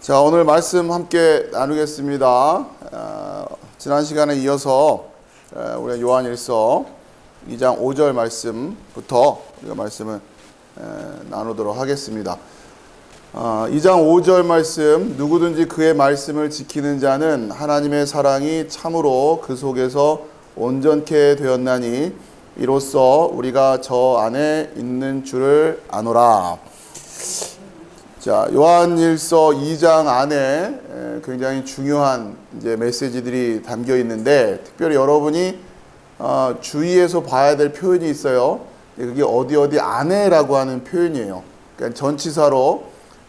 자, 오늘 말씀 함께 나누겠습니다. 지난 시간에 이어서 우리가 요한일서 2장 5절 말씀부터 우리가 말씀을 나누도록 하겠습니다. 2장 5절 말씀, 누구든지 그의 말씀을 지키는 자는 하나님의 사랑이 참으로 그 속에서 온전케 되었나니 이로써 우리가 저 안에 있는 줄을 아노라. 자, 요한일서 2장 안에 굉장히 중요한 이제 메시지들이 담겨 있는데, 특별히 여러분이 주의해서 봐야 될 표현이 있어요. 그게 어디 안에라고 하는 표현이에요. 그러니까 전치사로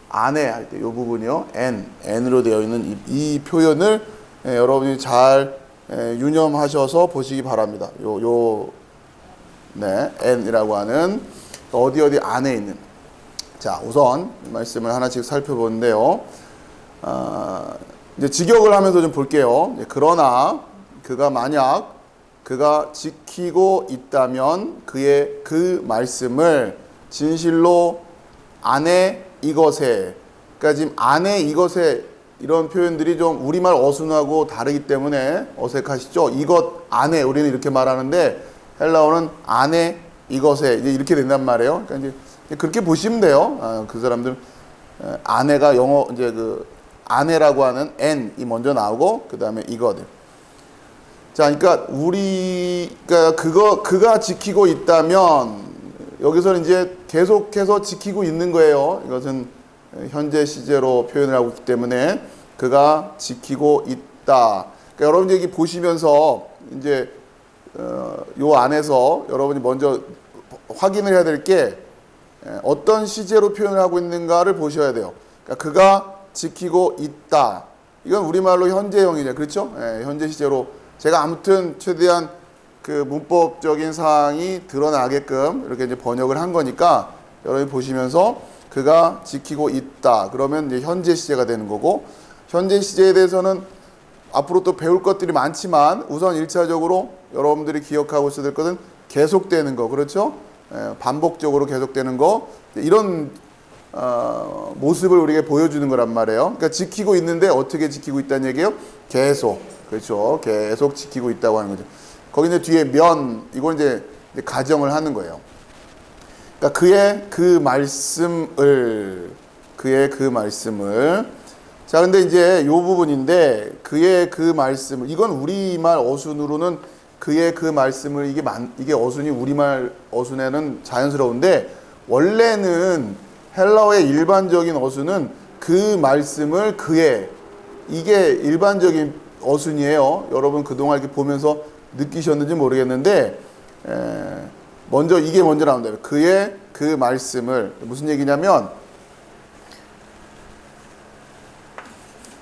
안에 할 때 이 부분이요, n으로 되어 있는 이 표현을 여러분이 잘 유념하셔서 보시기 바랍니다. n이라고 하는 어디 안에 있는. 자, 우선 말씀을 하나씩 살펴보는데요. 이제 직역을 하면서 좀 볼게요. 그러나 그가 만약 그가 지키고 있다면 그의 그 말씀을 진실로 안에 이것에, 그러니까 지금 안에 이것에 이런 표현들이 좀 우리말 어순하고 다르기 때문에 어색하시죠? 이것 안에 우리는 이렇게 말하는데 헬라어는 안에 이것에 이렇게 된단 말이에요. 그러니까 이제 그렇게 보시면 돼요. 그 사람들 아내가 영어 이제 그 아내라고 하는 n이 먼저 나오고 그 다음에 이거들. 자, 그러니까 우리가 그가 지키고 있다면 여기서는 이제 계속해서 지키고 있는 거예요. 이것은 현재 시제로 표현을 하고 있기 때문에 그가 지키고 있다. 그러니까 여러분 여기 보시면서 이제 요 안에서 여러분이 먼저 확인을 해야 될 게 어떤 시제로 표현을 하고 있는가를 보셔야 돼요. 그러니까 그가 지키고 있다. 이건 우리말로 현재형이죠. 그렇죠? 현재 시제로 제가 아무튼 최대한 그 문법적인 사항이 드러나게끔 이렇게 이제 번역을 한 거니까 여러분이 보시면서 그가 지키고 있다. 그러면 이제 현재 시제가 되는 거고, 현재 시제에 대해서는 앞으로 또 배울 것들이 많지만 우선 1차적으로 여러분들이 기억하고 있어야 될 것은 계속되는 거. 그렇죠? 반복적으로 계속되는 거, 이런 모습을 우리에게 보여주는 거란 말이에요. 그러니까 지키고 있는데 어떻게 지키고 있다는 얘기예요? 계속. 그렇죠? 계속 지키고 있다고 하는 거죠. 거기 이제 뒤에 이건 이제 가정을 하는 거예요. 그러니까 그의 그 말씀을 자, 근데 이제 이 부분인데 그의 그 말씀을, 이건 우리말 어순으로는 그의 그 말씀을, 이게 어순이 우리말 어순에는 자연스러운데, 원래는 헬라어의 일반적인 어순은 그 말씀을 이게 일반적인 어순이에요. 여러분 그동안 이렇게 보면서 느끼셨는지 모르겠는데, 이게 먼저 나온다. 그의 그 말씀을, 무슨 얘기냐면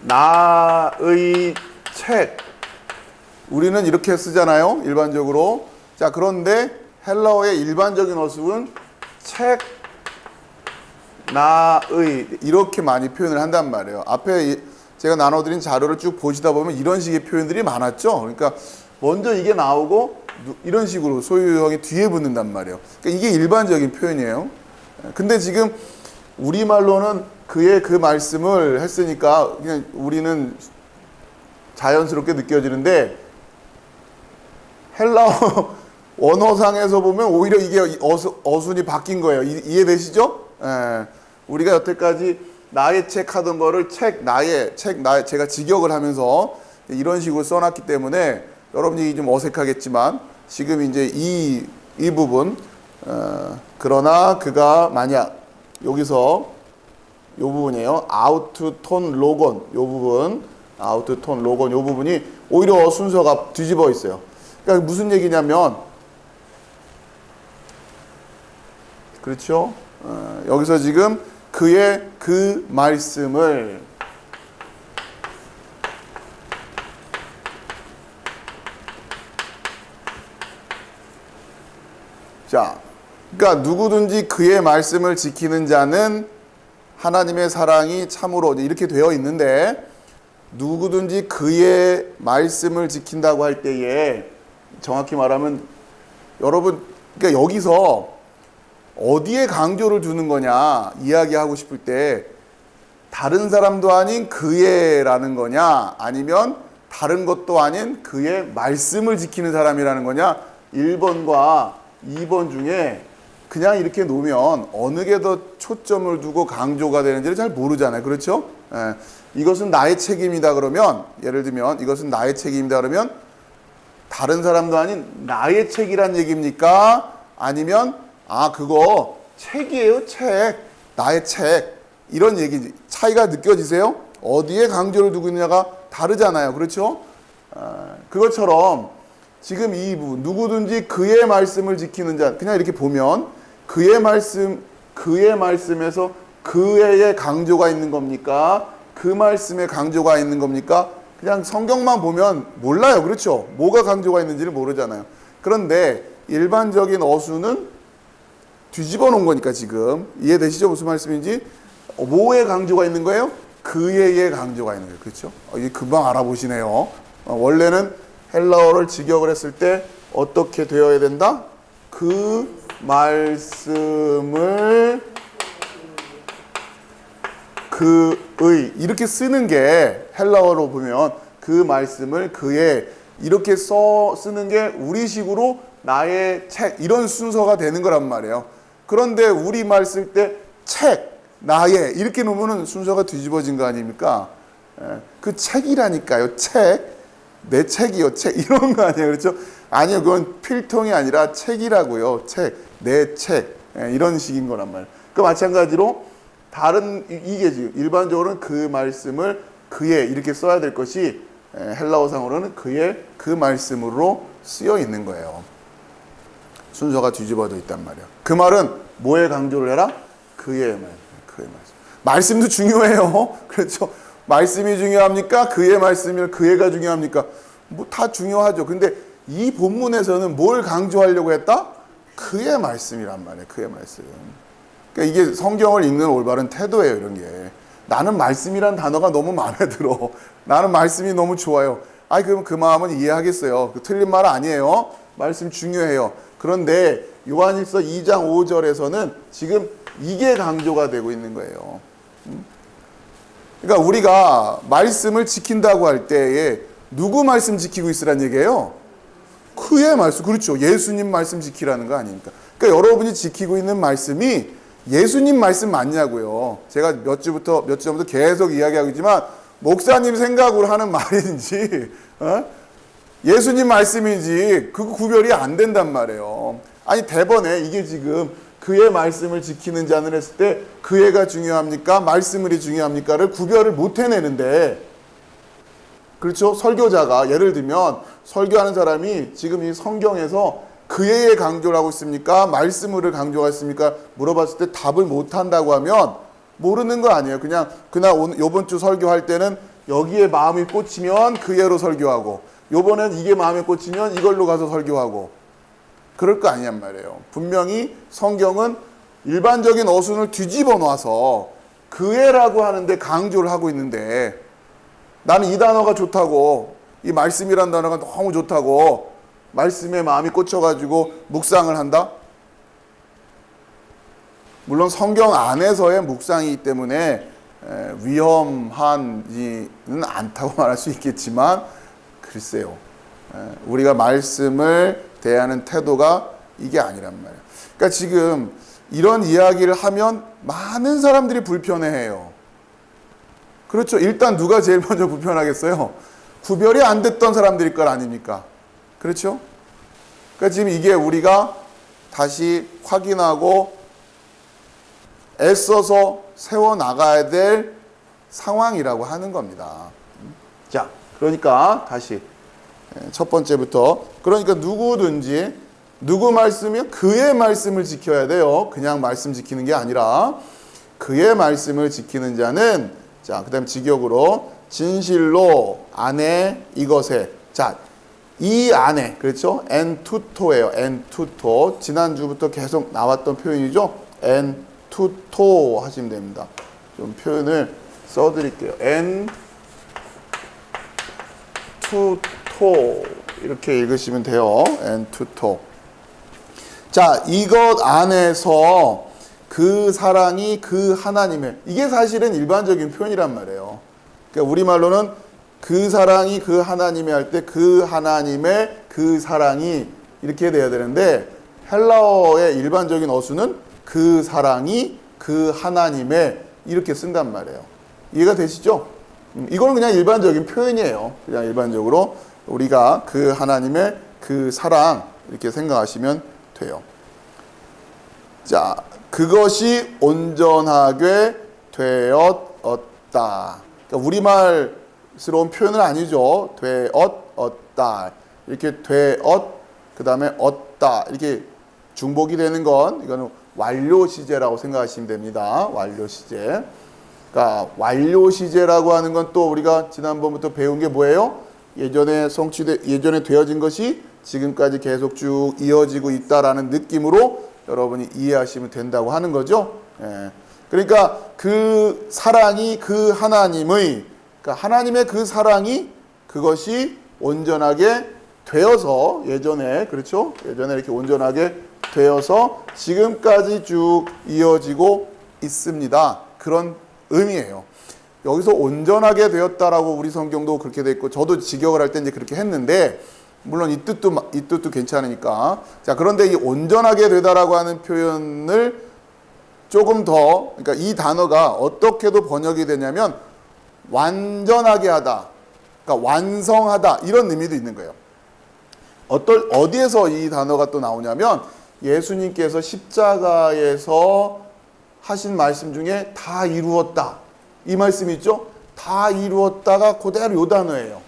나의 책, 우리는 이렇게 쓰잖아요, 일반적으로. 자, 그런데 헬라어의 일반적인 어순은 책, 나의, 이렇게 많이 표현을 한단 말이에요. 앞에 제가 나눠드린 자료를 쭉 보시다 보면 이런 식의 표현들이 많았죠. 그러니까 먼저 이게 나오고 이런 식으로 소유형이 뒤에 붙는단 말이에요. 그러니까 이게 일반적인 표현이에요. 근데 지금 우리말로는 그의 그 말씀을 했으니까 그냥 우리는 자연스럽게 느껴지는데, 헬라어 원어상에서 보면 오히려 이게 어순이 바뀐 거예요. 이해되시죠? 우리가 여태까지 나의 책 하던 거를 나의 제가 직역을 하면서 이런 식으로 써놨기 때문에 여러분이 좀 어색하겠지만, 지금 이제 이 부분, 그러나 그가 만약, 여기서 이 부분이에요. 아우트톤 로건, 이 부분, 아우트톤 로건, 이 부분이 오히려 순서가 뒤집어 있어요. 그러니까 무슨 얘기냐면, 그렇죠? 여기서 지금 그의 그 말씀을, 자, 그러니까 누구든지 그의 말씀을 지키는 자는 하나님의 사랑이 참으로, 이렇게 되어 있는데, 누구든지 그의 말씀을 지킨다고 할 때에 정확히 말하면 여러분, 그러니까 여기서 어디에 강조를 두는 거냐 이야기하고 싶을 때, 다른 사람도 아닌 그의라는 거냐, 아니면 다른 것도 아닌 그의 말씀을 지키는 사람이라는 거냐, 1번과 2번 중에 그냥 이렇게 놓으면 어느 게 더 초점을 두고 강조가 되는지를 잘 모르잖아요. 그렇죠? 예. 이것은 나의 책임이다 그러면, 예를 들면 이것은 나의 책임이다 그러면 다른 사람도 아닌 나의 책이란 얘기입니까? 아니면 그거 책이에요, 책. 나의 책. 이런 얘기, 차이가 느껴지세요? 어디에 강조를 두고 있느냐가 다르잖아요. 그렇죠? 그것처럼 지금 이 부분, 누구든지 그의 말씀을 지키는 자, 그냥 이렇게 보면 그의 말씀에서 그의 강조가 있는 겁니까? 그 말씀에 강조가 있는 겁니까? 그냥 성경만 보면 몰라요. 그렇죠? 뭐가 강조가 있는지를 모르잖아요. 그런데 일반적인 어수는 뒤집어 놓은 거니까 지금 이해되시죠? 무슨 말씀인지? 뭐에 강조가 있는 거예요? 그의 강조가 있는 거예요. 그렇죠? 이게 금방 알아보시네요. 원래는 헬라어를 직역을 했을 때 어떻게 되어야 된다? 그 말씀을 그의 이렇게 쓰는 게 헬라어로 보면 그 말씀을 그의 이렇게 쓰는 게 우리식으로 나의 책 이런 순서가 되는 거란 말이에요. 그런데 우리말 쓸 때 책, 나의 이렇게 놓으면 순서가 뒤집어진 거 아닙니까? 그 책이라니까요. 책. 내 책이요. 책. 이런 거 아니에요. 그렇죠? 아니요. 그건 필통이 아니라 책이라고요. 책. 내 책. 이런 식인 거란 말이에요. 그 마찬가지로 이게 지금 일반적으로는 그 말씀을 그의 이렇게 써야 될 것이 헬라어상으로는 그의 그 말씀으로 쓰여 있는 거예요. 순서가 뒤집어져 있단 말이에요. 그 말은 뭐에 강조를 해라? 그의 말씀. 그의 말씀. 말씀도 중요해요. 그렇죠? 말씀이 중요합니까? 그의 말씀이 그의가 중요합니까? 뭐 다 중요하죠. 근데 이 본문에서는 뭘 강조하려고 했다? 그의 말씀이란 말이에요. 그의 말씀. 그러니까 이게 성경을 읽는 올바른 태도예요. 이런 게. 나는 말씀이란 단어가 너무 마음에 들어. 나는 말씀이 너무 좋아요. 그럼 그 마음은 이해하겠어요. 그 틀린 말 아니에요. 말씀 중요해요. 그런데 요한일서 2장 5절에서는 지금 이게 강조가 되고 있는 거예요. 그러니까 우리가 말씀을 지킨다고 할 때에 누구 말씀 지키고 있으란 얘기예요? 그의 말씀. 그렇죠. 예수님 말씀 지키라는 거 아닙니까? 그러니까 여러분이 지키고 있는 말씀이 예수님 말씀 맞냐고요. 제가 몇 주 전부터 계속 이야기하고 있지만 목사님 생각으로 하는 말인지 예수님 말씀인지 그 구별이 안 된단 말이에요. 아니 대번에 이게 지금 그의 말씀을 지키는 자는 했을 때 그의가 중요합니까? 말씀이 중요합니까?를 구별을 못 해내는데 그렇죠? 설교자가 예를 들면 설교하는 사람이 지금 이 성경에서 그의 강조를 하고 있습니까? 말씀을 강조하고 있습니까? 물어봤을 때 답을 못 한다고 하면 모르는 거 아니에요. 그냥 요번 주 설교할 때는 여기에 마음이 꽂히면 그의로 설교하고 요번엔 이게 마음에 꽂히면 이걸로 가서 설교하고 그럴 거 아니란 말이에요. 분명히 성경은 일반적인 어순을 뒤집어 놔서 그애라고 하는데 강조를 하고 있는데 나는 이 단어가 좋다고 이 말씀이란 단어가 너무 좋다고 말씀에 마음이 꽂혀가지고 묵상을 한다? 물론 성경 안에서의 묵상이기 때문에 위험하지는 않다고 말할 수 있겠지만 글쎄요. 우리가 말씀을 대하는 태도가 이게 아니란 말이에요. 그러니까 지금 이런 이야기를 하면 많은 사람들이 불편해해요. 그렇죠. 일단 누가 제일 먼저 불편하겠어요? 구별이 안 됐던 사람들일 걸 아닙니까? 그렇죠? 그러니까 지금 이게 우리가 다시 확인하고 애써서 세워나가야 될 상황이라고 하는 겁니다. 자, 그러니까 다시 첫 번째부터 그러니까 누구든지 누구 말씀이요? 그의 말씀을 지켜야 돼요. 그냥 말씀 지키는 게 아니라 그의 말씀을 지키는 자는 자, 그다음 직역으로 진실로 안에 이것에 자, 이 안에 그렇죠? 엔투토예요. 엔투토. 지난주부터 계속 나왔던 표현이죠. 엔투토 하시면 됩니다. 좀 표현을 써 드릴게요. 엔투토 이렇게 읽으시면 돼요. 엔투토. 자, 이것 안에서 그 사랑이 그 하나님의, 이게 사실은 일반적인 표현이란 말이에요. 그러니까 우리말로는 그 사랑이 그 하나님의 할 때 그 하나님의 그 사랑이 이렇게 돼야 되는데, 헬라어의 일반적인 어수는 그 사랑이 그 하나님의 이렇게 쓴단 말이에요. 이해가 되시죠? 이거는 그냥 일반적인 표현이에요. 그냥 일반적으로 우리가 그 하나님의 그 사랑 이렇게 생각하시면 돼요. 자, 그것이 온전하게 되었다. 그러니까 우리말스러운 표현은 아니죠. 되었다. 이렇게 그 다음에 얻다. 이렇게 중복이 되는 건 이거는 완료 시제라고 생각하시면 됩니다. 완료 시제. 그러니까 완료 시제라고 하는 건 또 우리가 지난번부터 배운 게 뭐예요? 예전에 되어진 것이 지금까지 계속 쭉 이어지고 있다라는 느낌으로 여러분이 이해하시면 된다고 하는 거죠. 예. 그러니까 그 사랑이 그 하나님의, 그러니까 하나님의 그 사랑이 그것이 온전하게 되어서 예전에, 그렇죠? 예전에 이렇게 온전하게 되어서 지금까지 쭉 이어지고 있습니다. 그런 의미예요. 여기서 온전하게 되었다라고 우리 성경도 그렇게 돼 있고, 저도 직역을 할 때 이제 그렇게 했는데, 물론 이 뜻도 괜찮으니까. 자, 그런데 이 온전하게 되다라고 하는 표현을 조금 더, 그러니까 이 단어가 어떻게도 번역이 되냐면 완전하게 하다, 그러니까 완성하다, 이런 의미도 있는 거예요. 어디에서 이 단어가 또 나오냐면 예수님께서 십자가에서 하신 말씀 중에 다 이루었다, 이 말씀 있죠? 다 이루었다가 그대로 요 단어예요.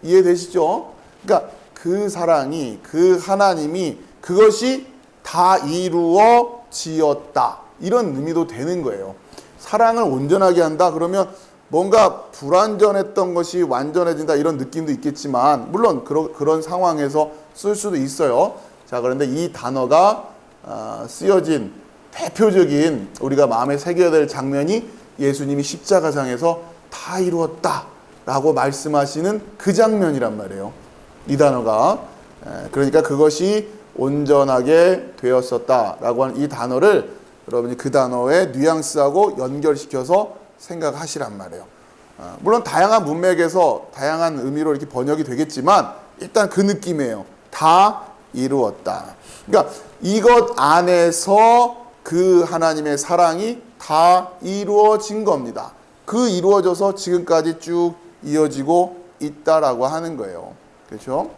이해되시죠? 그러니까 그 사랑이, 그 하나님이 그것이 다 이루어지었다, 이런 의미도 되는 거예요. 사랑을 온전하게 한다 그러면 뭔가 불완전했던 것이 완전해진다, 이런 느낌도 있겠지만, 물론 그런 상황에서 쓸 수도 있어요. 자, 그런데 이 단어가 쓰여진 대표적인 우리가 마음에 새겨야 될 장면이 예수님이 십자가상에서 다 이루었다 라고 말씀하시는 그 장면이란 말이에요. 이 단어가. 그러니까 그것이 온전하게 되었었다 라고 하는 이 단어를 여러분이 그 단어의 뉘앙스하고 연결시켜서 생각하시란 말이에요. 물론 다양한 문맥에서 다양한 의미로 이렇게 번역이 되겠지만 일단 그 느낌이에요. 다 이루었다. 그러니까 이것 안에서 그 하나님의 사랑이 다 이루어진 겁니다. 그 이루어져서 지금까지 쭉 이어지고 있다라고 하는 거예요. 그렇죠?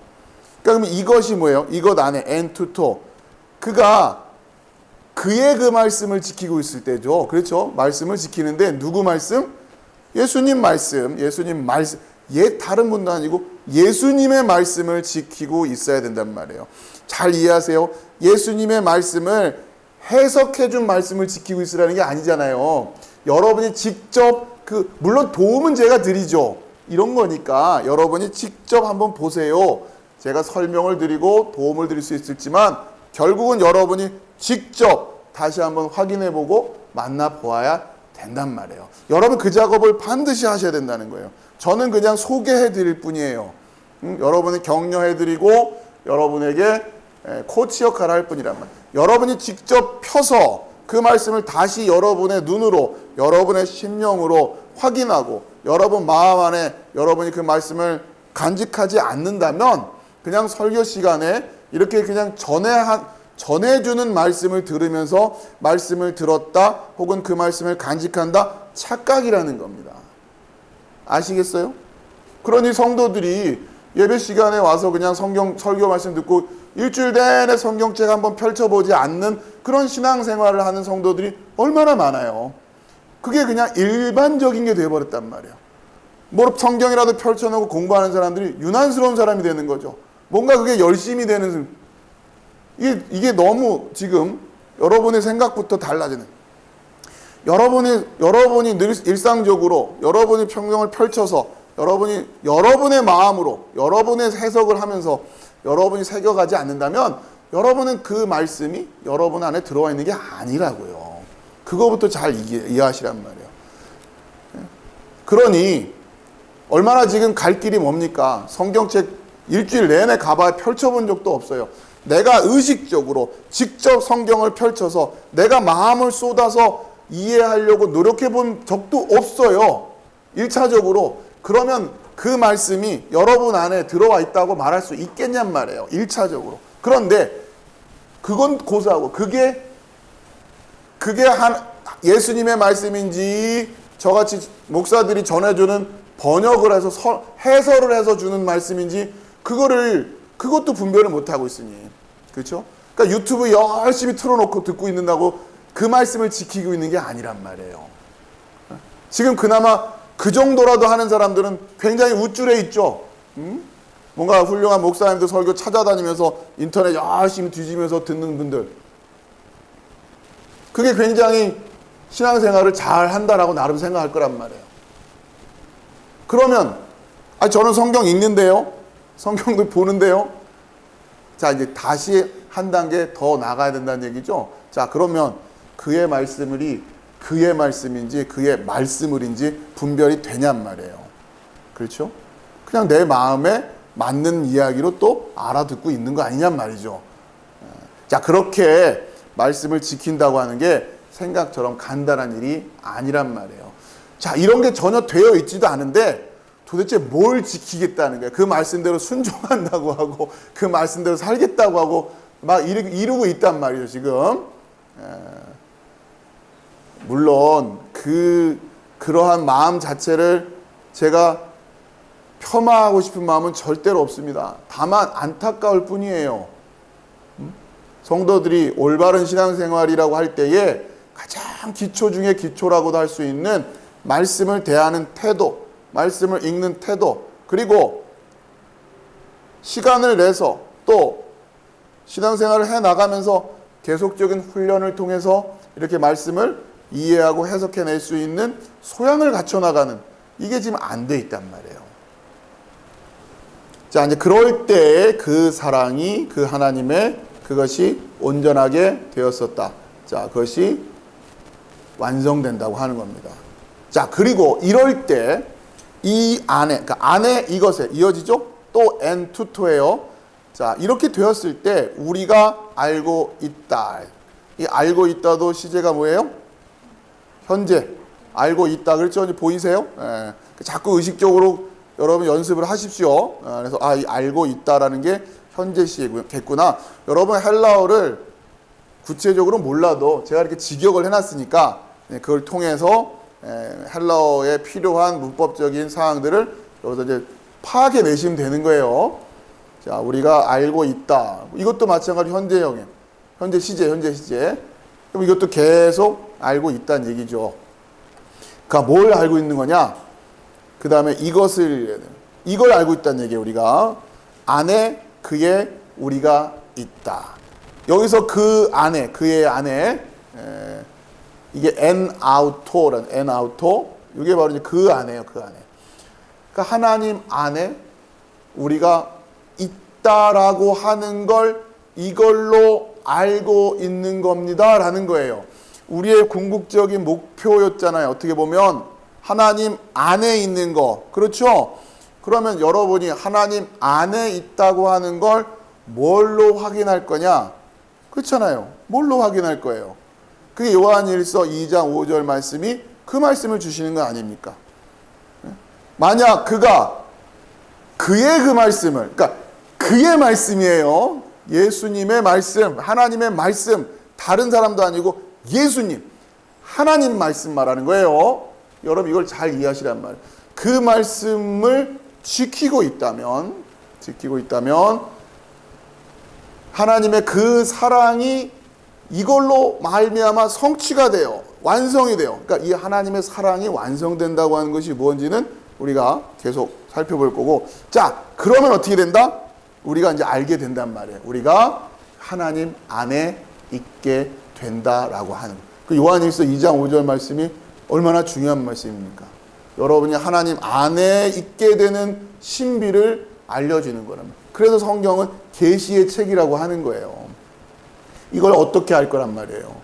그러니까 그럼 이것이 뭐예요? 이것 안에 엔투토, 그가 그의 그 말씀을 지키고 있을 때죠. 그렇죠? 말씀을 지키는데 누구 말씀? 예수님 말씀. 다른 분도 아니고 예수님의 말씀을 지키고 있어야 된단 말이에요. 잘 이해하세요. 예수님의 말씀을 해석해 준 말씀을 지키고 있으라는 게 아니잖아요. 여러분이 직접 물론 도움은 제가 드리죠. 이런 거니까 여러분이 직접 한번 보세요. 제가 설명을 드리고 도움을 드릴 수 있을지만 결국은 여러분이 직접 다시 한번 확인해 보고 만나 보아야 된단 말이에요. 여러분 그 작업을 반드시 하셔야 된다는 거예요. 저는 그냥 소개해 드릴 뿐이에요. 여러분을 격려해 드리고 여러분에게 코치 역할을 할 뿐이란 말이에요. 여러분이 직접 펴서 그 말씀을 다시 여러분의 눈으로, 여러분의 심령으로 확인하고 여러분 마음 안에 여러분이 그 말씀을 간직하지 않는다면 그냥 설교 시간에 이렇게 그냥 전해주는 말씀을 들으면서 말씀을 들었다 혹은 그 말씀을 간직한다, 착각이라는 겁니다. 아시겠어요? 그러니 성도들이 예배 시간에 와서 그냥 설교 말씀 듣고 일주일 내내 성경책 한번 펼쳐보지 않는 그런 신앙생활을 하는 성도들이 얼마나 많아요. 그게 그냥 일반적인 게 되어버렸단 말이에요. 뭐 성경이라도 펼쳐놓고 공부하는 사람들이 유난스러운 사람이 되는 거죠. 뭔가 그게 열심히 되는, 이게 너무 지금 여러분의 생각부터 달라지는, 여러분이 늘 일상적으로 여러분이 성경을 펼쳐서 여러분의 마음으로 여러분의 해석을 하면서 여러분이 새겨가지 않는다면 여러분은 그 말씀이 여러분 안에 들어와 있는 게 아니라고요. 그거부터 잘 이해하시란 말이에요. 그러니 얼마나 지금 갈 길이 뭡니까? 성경책 일주일 내내 가봐야 펼쳐본 적도 없어요. 내가 의식적으로 직접 성경을 펼쳐서 내가 마음을 쏟아서 이해하려고 노력해 본 적도 없어요. 1차적으로. 그러면 그 말씀이 여러분 안에 들어와 있다고 말할 수 있겠냔 말이에요. 1차적으로. 그런데 그건 고사하고 그게 예수님의 말씀인지 저같이 목사들이 전해주는 번역을 해서 해설을 해서 주는 말씀인지 그것도 분별을 못하고 있으니. 그렇죠? 그러니까 유튜브 열심히 틀어놓고 듣고 있는다고 그 말씀을 지키고 있는 게 아니란 말이에요. 지금 그나마 그 정도라도 하는 사람들은 굉장히 우쭐해 있죠. 뭔가 훌륭한 목사님들 설교 찾아다니면서 인터넷 열심히 뒤지면서 듣는 분들. 그게 굉장히 신앙생활을 잘 한다라고 나름 생각할 거란 말이에요. 그러면 저는 성경 읽는데요. 성경도 보는데요. 자, 이제 다시 한 단계 더 나가야 된다는 얘기죠. 자, 그러면 그의 말씀이 그의 말씀인지 그의 말씀을인지 분별이 되냔 말이에요. 그렇죠? 그냥 내 마음에 맞는 이야기로 또 알아듣고 있는 거 아니냔 말이죠. 자, 그렇게 말씀을 지킨다고 하는 게 생각처럼 간단한 일이 아니란 말이에요. 자, 이런 게 전혀 되어 있지도 않은데 도대체 뭘 지키겠다는 거예요. 그 말씀대로 순종한다고 하고 그 말씀대로 살겠다고 하고 막 이루고 있단 말이죠, 지금. 물론 그러한 마음 자체를 제가 폄하하고 싶은 마음은 절대로 없습니다. 다만 안타까울 뿐이에요. 성도들이 올바른 신앙생활이라고 할 때에 가장 기초 중에 기초라고도 할 수 있는 말씀을 대하는 태도, 말씀을 읽는 태도, 그리고 시간을 내서 또 신앙생활을 해나가면서 계속적인 훈련을 통해서 이렇게 말씀을 이해하고 해석해낼 수 있는 소양을 갖춰나가는, 이게 지금 안 돼 있단 말이에요. 자, 이제 그럴 때 그 사랑이 그 하나님의 그것이 온전하게 되었었다. 자, 그것이 완성된다고 하는 겁니다. 자, 그리고 이럴 때 이 안에, 그러니까 안에 이것에 이어지죠? 또 en tuto예요. 자, 이렇게 되었을 때 우리가 알고 있다. 이 알고 있다도 시제가 뭐예요? 현재. 알고 있다. 그렇죠? 보이세요? 예. 자꾸 의식적으로 여러분 연습을 하십시오. 그래서 이 알고 있다라는 게 현재 시겠구나. 여러분 헬라어를 구체적으로 몰라도 제가 이렇게 직역을 해놨으니까 그걸 통해서 헬라어에 필요한 문법적인 사항들을 여기서 이제 파악해내시면 되는 거예요. 자, 우리가 알고 있다. 이것도 마찬가지로 현재형이에요. 현재 시제. 그럼 이것도 계속 알고 있다는 얘기죠. 그러니까 뭘 알고 있는 거냐? 그 다음에 이걸 알고 있다는 얘기예요. 우리가 안에 그의 우리가 있다. 여기서 그 안에, 그의 안에 이게 en auto, 이게 바로 이제 그 안에요. 그 안에. 그러니까 하나님 안에 우리가 있다라고 하는 걸 이걸로 알고 있는 겁니다라는 거예요. 우리의 궁극적인 목표였잖아요. 어떻게 보면 하나님 안에 있는 거. 그렇죠? 그러면 여러분이 하나님 안에 있다고 하는 걸 뭘로 확인할 거냐? 그렇잖아요. 뭘로 확인할 거예요? 그게 요한일서 2장 5절 말씀이 그 말씀을 주시는 거 아닙니까? 만약 그가 그의 그 말씀을, 그러니까 그의 말씀이에요. 예수님의 말씀, 하나님의 말씀, 다른 사람도 아니고 예수님, 하나님 말씀 말하는 거예요. 여러분 이걸 잘 이해하시란 말이에요. 그 말씀을 지키고 있다면 하나님의 그 사랑이 이걸로 말미암아 성취가 돼요. 완성이 돼요. 그러니까 이 하나님의 사랑이 완성된다고 하는 것이 뭔지는 우리가 계속 살펴볼 거고, 자, 그러면 어떻게 된다? 우리가 이제 알게 된단 말이에요. 우리가 하나님 안에 있게 된다라고 하는 거예요. 그 요한일서 2장 5절 말씀이 얼마나 중요한 말씀입니까? 여러분이 하나님 안에 있게 되는 신비를 알려주는 거랍니다. 그래서 성경은 계시의 책이라고 하는 거예요. 이걸 어떻게 할 거란 말이에요?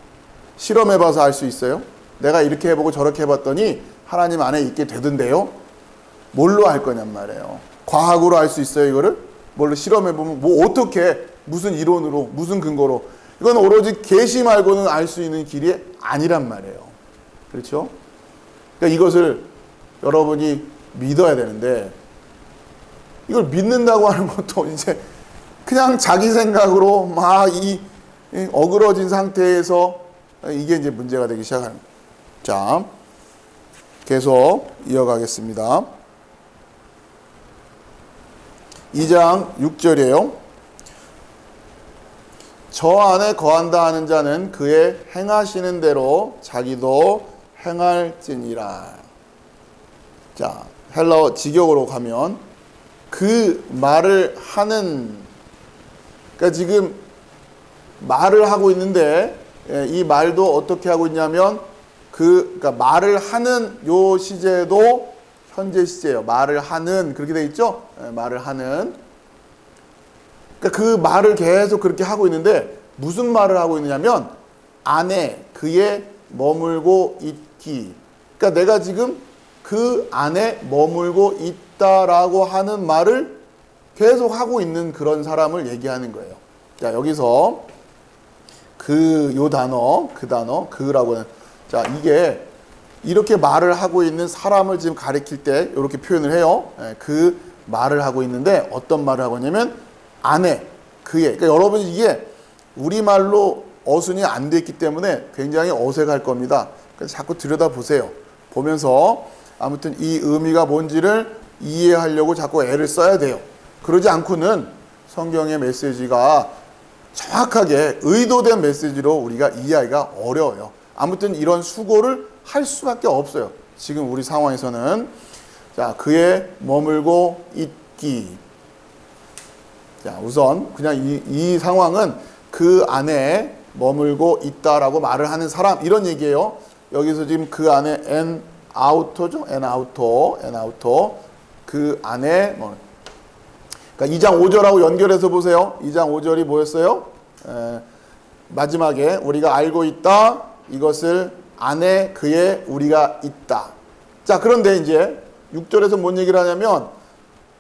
실험해봐서 알 수 있어요? 내가 이렇게 해보고 저렇게 해봤더니 하나님 안에 있게 되던데요? 뭘로 할 거냔 말이에요. 과학으로 알 수 있어요, 이거를? 뭘로 실험해보면 뭐 어떻게 무슨 이론으로, 무슨 근거로. 이건 오로지 계시 말고는 알 수 있는 길이 아니란 말이에요. 그렇죠? 그러니까 이것을 여러분이 믿어야 되는데, 이걸 믿는다고 하는 것도 이제 그냥 자기 생각으로 막 이 어그러진 상태에서 이게 이제 문제가 되기 시작하는 거예요. 자, 계속 이어가겠습니다. 2장 6절이에요. 저 안에 거한다 하는 자는 그의 행하시는 대로 자기도 행할지니라. 자, 헬라어 직역으로 가면 그 말을 하는, 그러니까 지금 말을 하고 있는데 이 말도 어떻게 하고 있냐면 그러니까 말을 하는 요 시제도 현재 시제예요. 말을 하는 그렇게 돼 있죠? 말을 하는. 그러니까 그 말을 계속 그렇게 하고 있는데 무슨 말을 하고 있느냐면 안에 그에 머물고 있기. 그러니까 내가 지금 그 안에 머물고 있다라고 하는 말을 계속 하고 있는 그런 사람을 얘기하는 거예요. 자, 여기서 요 단어, 그라고 하는. 자, 이게 이렇게 말을 하고 있는 사람을 지금 가리킬 때 이렇게 표현을 해요. 그 말을 하고 있는데 어떤 말을 하고 있냐면 안에, 그에. 그러니까 여러분 이게 우리말로 어순이 안 돼 있기 때문에 굉장히 어색할 겁니다. 그래서 자꾸 들여다보세요. 보면서 아무튼 이 의미가 뭔지를 이해하려고 자꾸 애를 써야 돼요. 그러지 않고는 성경의 메시지가 정확하게 의도된 메시지로 우리가 이해하기가 어려워요. 아무튼 이런 수고를 할 수밖에 없어요. 지금 우리 상황에서는. 자, 그에 머물고 있기. 자, 우선 그냥 이 상황은 그 안에 머물고 있다라고 말을 하는 사람, 이런 얘기예요. 여기서 지금 그 안에 en outo죠. en auto. 그 안에 뭐. 그러니까 2장 5절하고 연결해서 보세요. 2장 5절이 뭐였어요? 마지막에 우리가 알고 있다. 이것을 안에 그에 우리가 있다. 자, 그런데 이제 6절에서 뭔 얘기를 하냐면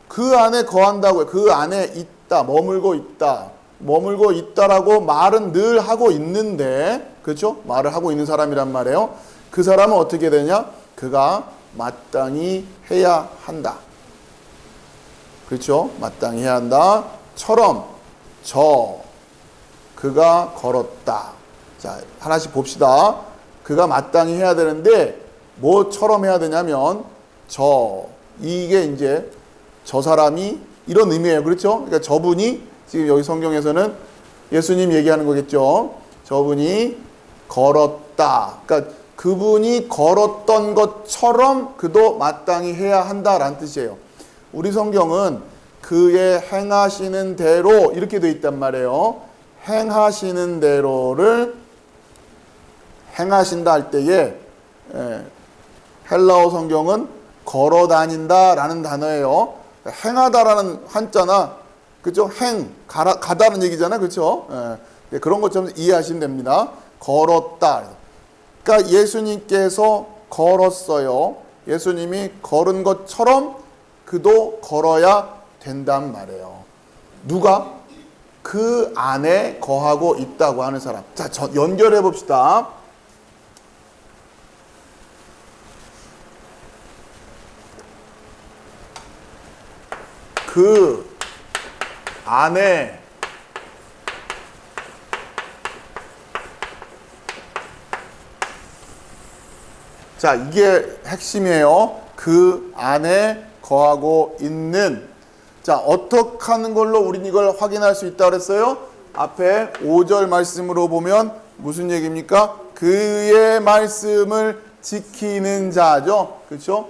그 안에 거한다고요. 그 안에 있다. 머물고 있다. 머물고 있다라고 말은 늘 하고 있는데, 그렇죠? 말을 하고 있는 사람이란 말이에요. 그 사람은 어떻게 되냐? 그가 마땅히 해야 한다. 그렇죠? 마땅히 해야 한다. 처럼 그가 걸었다. 자, 하나씩 봅시다. 그가 마땅히 해야 되는데 뭐처럼 해야 되냐면 이게 이제 저 사람이 이런 의미예요. 그렇죠? 그러니까 저분이 지금 여기 성경에서는 예수님 얘기하는 거겠죠. 저분이 걸었다. 그러니까 그분이 걸었던 것처럼 그도 마땅히 해야 한다라는 뜻이에요. 우리 성경은 그의 행하시는 대로 이렇게 돼 있단 말이에요. 행하시는 대로를 행하신다 할 때에 헬라어 성경은 걸어다닌다라는 단어예요. 행하다라는 한자나, 그죠? 가다는 얘기잖아요. 그렇죠? 그런 것처럼 이해하시면 됩니다. 걸었다. 그러니까 예수님께서 걸었어요. 예수님이 걸은 것처럼 그도 걸어야 된단 말이에요. 누가? 그 안에 거하고 있다고 하는 사람. 자, 연결해 봅시다. 그 안에 자, 이게 핵심이에요. 그 안에 거하고 있는. 자, 어떻게 하는 걸로 우린 이걸 확인할 수 있다고 그랬어요? 앞에 5절 말씀으로 보면 무슨 얘기입니까? 그의 말씀을 지키는 자죠. 그렇죠?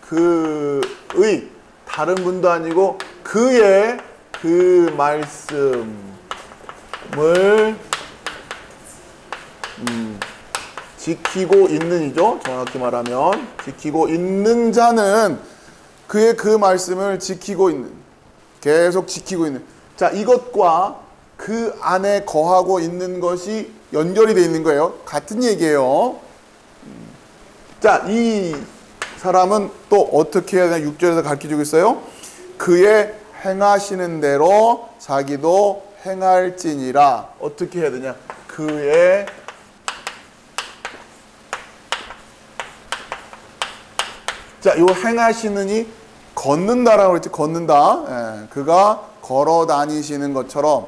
그의, 다른 분도 아니고 그의 그 말씀을 지키고 있는이죠. 정확히 말하면 지키고 있는 자는 그의 그 말씀을 지키고 있는, 계속 지키고 있는. 자, 이것과 그 안에 거하고 있는 것이 연결이 되어 있는 거예요. 같은 얘기예요. 자, 이 사람은 또 어떻게 해야 되나 6절에서 가르쳐주고 있어요. 그의 행하시는 대로 자기도 행할지니라. 어떻게 해야 되냐? 그의 자, 요 행하시느니 걷는다라고 했지. 걷는다. 예, 그가 걸어 다니시는 것처럼.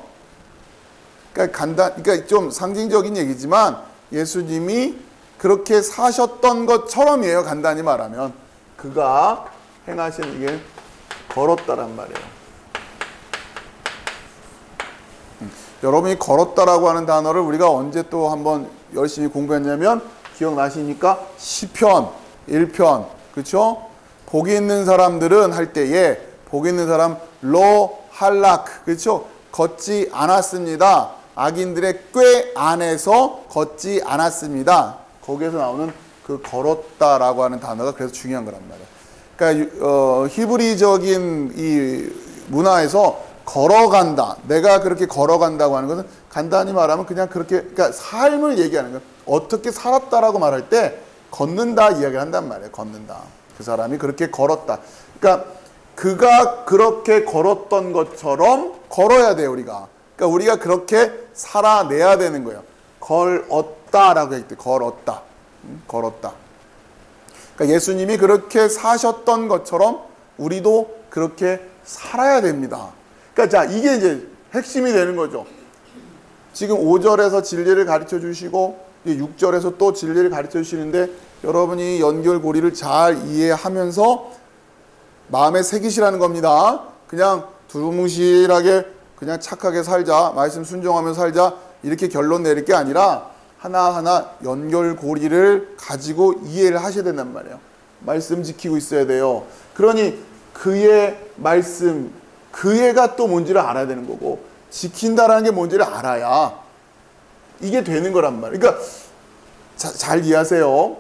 그러니까 좀 상징적인 얘기지만 예수님이 그렇게 사셨던 것처럼이에요. 간단히 말하면 그가 행하시는 이게 걸었다란 말이에요. 여러분이 걸었다라고 하는 단어를 우리가 언제 또 한번 열심히 공부했냐면 기억나십니까? 시편 1편 그렇죠? 복이 있는 사람들은 할 때에 복이 있는 사람 로 할락 그렇죠? 걷지 않았습니다. 악인들의 꾀 안에서 걷지 않았습니다. 거기에서 나오는 그 걸었다라고 하는 단어가 그래서 중요한 거란 말이에요. 그러니까 히브리적인 이 문화에서 걸어간다. 내가 그렇게 걸어간다고 하는 것은 간단히 말하면 그냥 그렇게 그러니까 삶을 얘기하는 거예요. 어떻게 살았다라고 말할 때 걷는다 이야기를 한단 말이에요. 걷는다. 그 사람이 그렇게 걸었다. 그러니까 그가 그렇게 걸었던 것처럼 걸어야 돼요, 우리가. 그러니까 우리가 그렇게 살아내야 되는 거예요. 걸었다라고 했을 때 걸었다. 걸었다. 그러니까 예수님이 그렇게 사셨던 것처럼 우리도 그렇게 살아야 됩니다. 그러니까 자, 이게 이제 핵심이 되는 거죠. 지금 5절에서 진리를 가르쳐 주시고 6절에서 또 진리를 가르쳐 주시는데 여러분이 연결고리를 잘 이해하면서 마음에 새기시라는 겁니다. 그냥 두루뭉실하게 그냥 착하게 살자, 말씀 순종하면서 살자 이렇게 결론 내릴 게 아니라 하나하나 연결고리를 가지고 이해를 하셔야 된단 말이에요. 말씀 지키고 있어야 돼요. 그러니 그의 말씀, 그애가 또 뭔지를 알아야 되는 거고 지킨다라는 게 뭔지를 알아야 이게 되는 거란 말이에요. 그러니까 잘 이해하세요.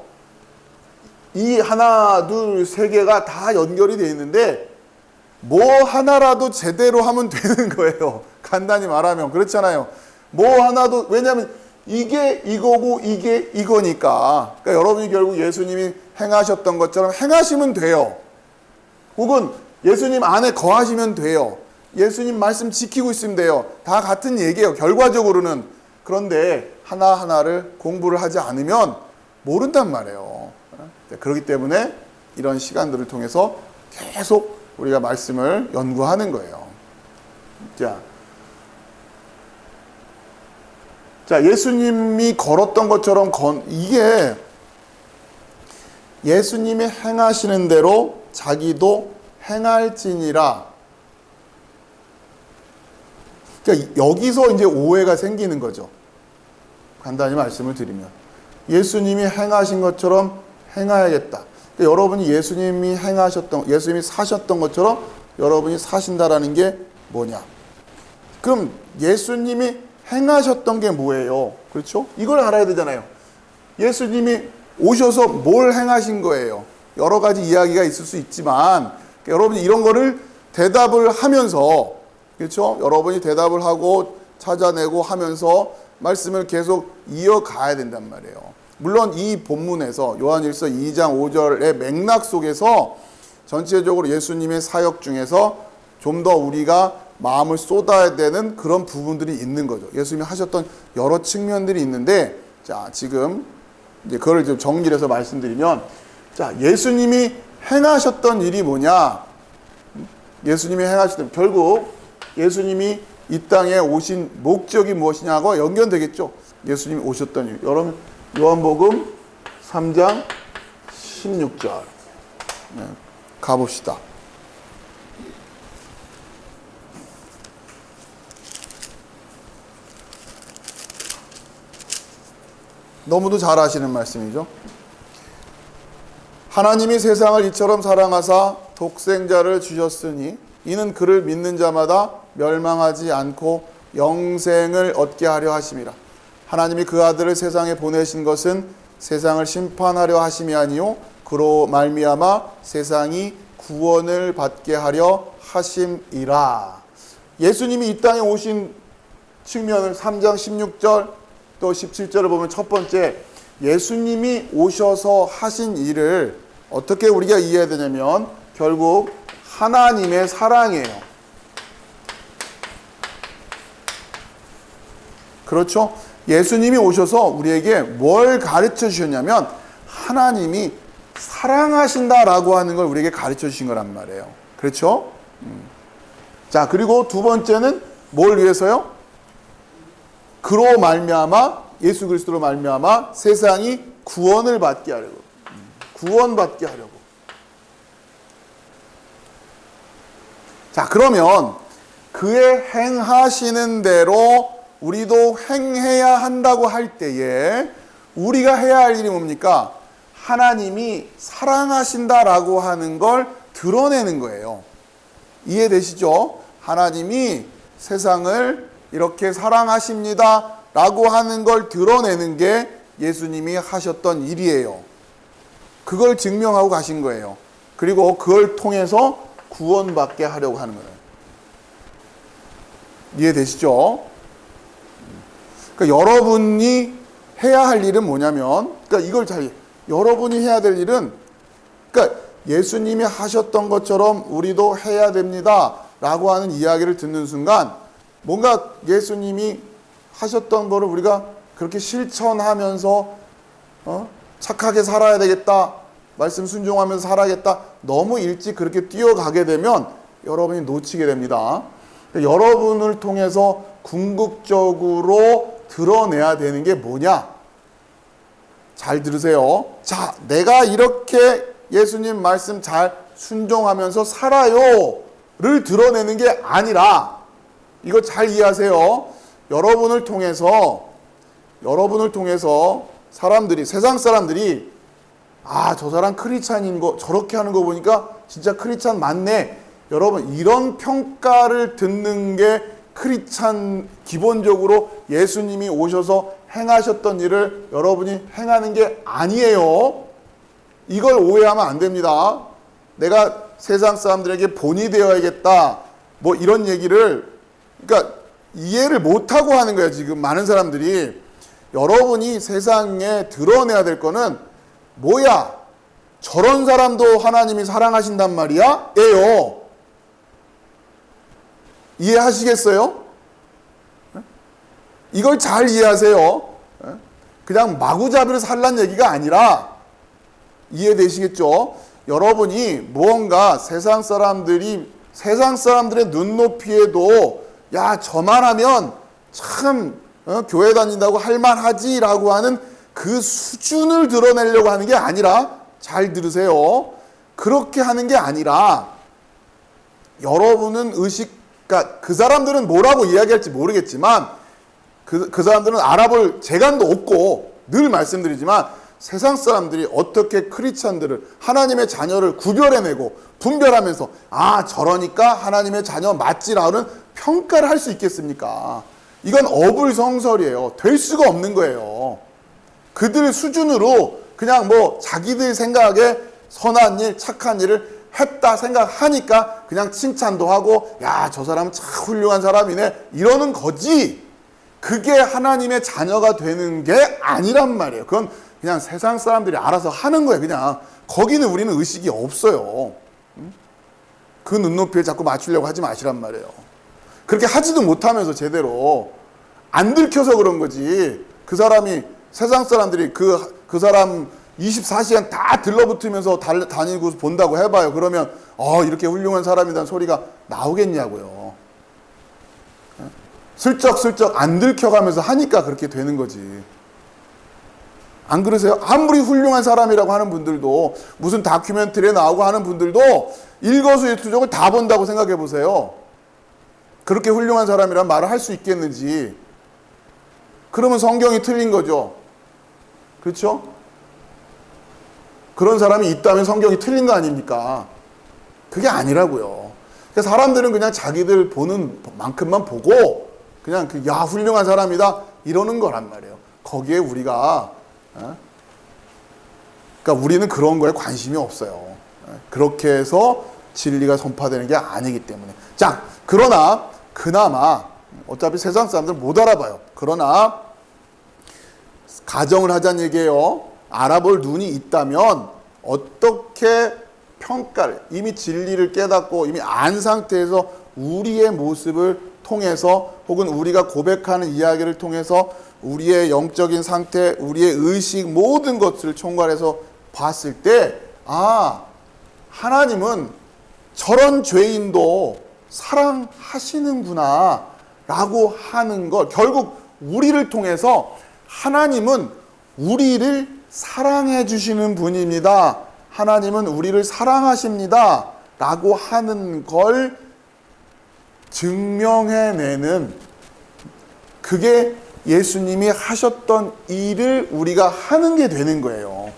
이 하나, 둘, 세 개가 다 연결이 되어 있는데 뭐 하나라도 제대로 하면 되는 거예요. 간단히 말하면 그렇잖아요. 뭐 하나도 왜냐하면 이게 이거고 이게 이거니까. 그러니까 여러분이 결국 예수님이 행하셨던 것처럼 행하시면 돼요. 혹은 예수님 안에 거하시면 돼요. 예수님 말씀 지키고 있으면 돼요. 다 같은 얘기예요. 결과적으로는. 그런데 하나하나를 공부를 하지 않으면 모른단 말이에요. 그렇기 때문에 이런 시간들을 통해서 계속 우리가 말씀을 연구하는 거예요. 자, 예수님이 걸었던 것처럼 이게 예수님이 행하시는 대로 자기도 행할지니라. 그러니까 여기서 이제 오해가 생기는 거죠. 간단히 말씀을 드리면 예수님이 행하신 것처럼 행해야겠다. 그러니까 여러분이 예수님이 사셨던 것처럼 여러분이 사신다라는 게 뭐냐? 그럼 예수님이 행하셨던 게 뭐예요? 그렇죠? 이걸 알아야 되잖아요. 예수님이 오셔서 뭘 행하신 거예요? 여러 가지 이야기가 있을 수 있지만 여러분이 이런 거를 대답을 하면서 그렇죠? 여러분이 대답을 하고 찾아내고 하면서 말씀을 계속 이어가야 된단 말이에요. 물론 이 본문에서 요한일서 2장 5절의 맥락 속에서 전체적으로 예수님의 사역 중에서 좀 더 우리가 마음을 쏟아야 되는 그런 부분들이 있는 거죠. 예수님이 하셨던 여러 측면들이 있는데 자, 지금 이제 그걸 좀 정리를 해서 말씀드리면 자, 예수님이 행하셨던 일이 뭐냐? 예수님이 행하셨던 결국 예수님이 이 땅에 오신 목적이 무엇이냐고 연결되겠죠. 예수님이 오셨던 일. 여러분 요한복음 3장 16절 가봅시다. 너무도 잘 아시는 말씀이죠. 하나님이 세상을 이처럼 사랑하사 독생자를 주셨으니 이는 그를 믿는 자마다 멸망하지 않고 영생을 얻게 하려 하심이라. 하나님이 그 아들을 세상에 보내신 것은 세상을 심판하려 하심이 아니요 그로 말미암아 세상이 구원을 받게 하려 하심이라. 예수님이 이 땅에 오신 측면을 3장 16절 또 17절을 보면 첫 번째 예수님이 오셔서 하신 일을 어떻게 우리가 이해해야 되냐면 결국 하나님의 사랑이에요. 그렇죠? 예수님이 오셔서 우리에게 뭘 가르쳐 주셨냐면 하나님이 사랑하신다라고 하는 걸 우리에게 가르쳐 주신 거란 말이에요. 그렇죠? 자, 그리고 두 번째는 뭘 위해서요? 그로 말미암아, 예수 그리스도로 말미암아 세상이 구원을 받게 하려고. 구원받게 하려고. 자, 그러면 그의 행하시는 대로 우리도 행해야 한다고 할 때에 우리가 해야 할 일이 뭡니까? 하나님이 사랑하신다라고 하는 걸 드러내는 거예요. 이해되시죠? 하나님이 세상을 이렇게 사랑하십니다 라고 하는 걸 드러내는 게 예수님이 하셨던 일이에요. 그걸 증명하고 가신 거예요. 그리고 그걸 통해서 구원받게 하려고 하는 거예요. 이해되시죠? 그러니까 여러분이 해야 할 일은 뭐냐면, 그러니까 여러분이 해야 될 일은, 그러니까 예수님이 하셨던 것처럼 우리도 해야 됩니다 라고 하는 이야기를 듣는 순간 뭔가 예수님이 하셨던 거를 우리가 그렇게 실천하면서 착하게 살아야 되겠다, 말씀 순종하면서 살아야겠다, 너무 일찍 그렇게 뛰어가게 되면 여러분이 놓치게 됩니다. 여러분을 통해서 궁극적으로 드러내야 되는 게 뭐냐? 잘 들으세요. 자, 내가 이렇게 예수님 말씀 잘 순종하면서 살아요를 드러내는 게 아니라, 이거 잘 이해하세요. 여러분을 통해서 사람들이, 세상 사람들이 저 사람 크리스찬인 거 저렇게 하는 거 보니까 진짜 크리스찬 맞네. 여러분, 이런 평가를 듣는 게 크리스찬, 기본적으로 예수님이 오셔서 행하셨던 일을 여러분이 행하는 게 아니에요. 이걸 오해하면 안 됩니다. 내가 세상 사람들에게 본이 되어야겠다, 뭐 이런 얘기를, 그러니까 이해를 못하고 하는 거예요. 지금 많은 사람들이. 여러분이 세상에 드러내야 될 거는 뭐야? 저런 사람도 하나님이 사랑하신단 말이야? 예요. 이해하시겠어요? 이걸 잘 이해하세요. 그냥 마구잡이로 살란 얘기가 아니라, 이해되시겠죠? 여러분이 무언가 세상 사람들의 눈높이에도 야, 저만 하면 참 교회 다닌다고 할만하지라고 하는 그 수준을 드러내려고 하는 게 아니라, 잘 들으세요. 그렇게 하는 게 아니라, 여러분은 그러니까 그 사람들은 뭐라고 이야기할지 모르겠지만 그 사람들은 알아볼 재간도 없고, 늘 말씀드리지만 세상 사람들이 어떻게 크리스찬들을, 하나님의 자녀를 구별해내고 분별하면서 저러니까 하나님의 자녀 맞지라는 평가를 할 수 있겠습니까? 이건 어불성설이에요. 될 수가 없는 거예요. 그들 수준으로 그냥 뭐 자기들 생각에 선한 일, 착한 일을 했다 생각하니까 그냥 칭찬도 하고, 야, 저 사람은 참 훌륭한 사람이네, 이러는 거지. 그게 하나님의 자녀가 되는 게 아니란 말이에요. 그건 그냥 세상 사람들이 알아서 하는 거예요. 그냥 거기는 우리는 의식이 없어요. 그 눈높이에 자꾸 맞추려고 하지 마시란 말이에요. 그렇게 하지도 못하면서 제대로 안 들켜서 그런 거지. 그 사람이, 세상 사람들이 그 사람 24시간 다 들러붙으면서 다니고 본다고 해봐요. 그러면 이렇게 훌륭한 사람이라는 소리가 나오겠냐고요. 슬쩍슬쩍 안 들켜가면서 하니까 그렇게 되는 거지. 안 그러세요? 아무리 훌륭한 사람이라고 하는 분들도, 무슨 다큐멘터리에 나오고 하는 분들도 일거수일투족을 다 본다고 생각해 보세요. 그렇게 훌륭한 사람이란 말을 할 수 있겠는지. 그러면 성경이 틀린 거죠. 그렇죠? 그런 사람이 있다면 성경이 틀린 거 아닙니까? 그게 아니라고요. 그러니까 사람들은 그냥 자기들 보는 만큼만 보고 그냥 야, 훌륭한 사람이다 이러는 거란 말이에요. 거기에 우리가 그러니까 우리는 그런 거에 관심이 없어요. 그렇게 해서 진리가 전파되는 게 아니기 때문에. 자, 그나마 어차피 세상 사람들 못 알아봐요. 그러나 가정을 하자는 얘기예요. 알아볼 눈이 있다면 어떻게 평가를, 이미 진리를 깨닫고 이미 안 상태에서 우리의 모습을 통해서 혹은 우리가 고백하는 이야기를 통해서 우리의 영적인 상태, 우리의 의식 모든 것을 총괄해서 봤을 때 하나님은 저런 죄인도 사랑하시는구나 라고 하는 걸 결국 우리를 통해서 하나님은 우리를 사랑해 주시는 분입니다. 하나님은 우리를 사랑하십니다. 라고 하는 걸 증명해내는 그게 예수님이 하셨던 일을 우리가 하는 게 되는 거예요.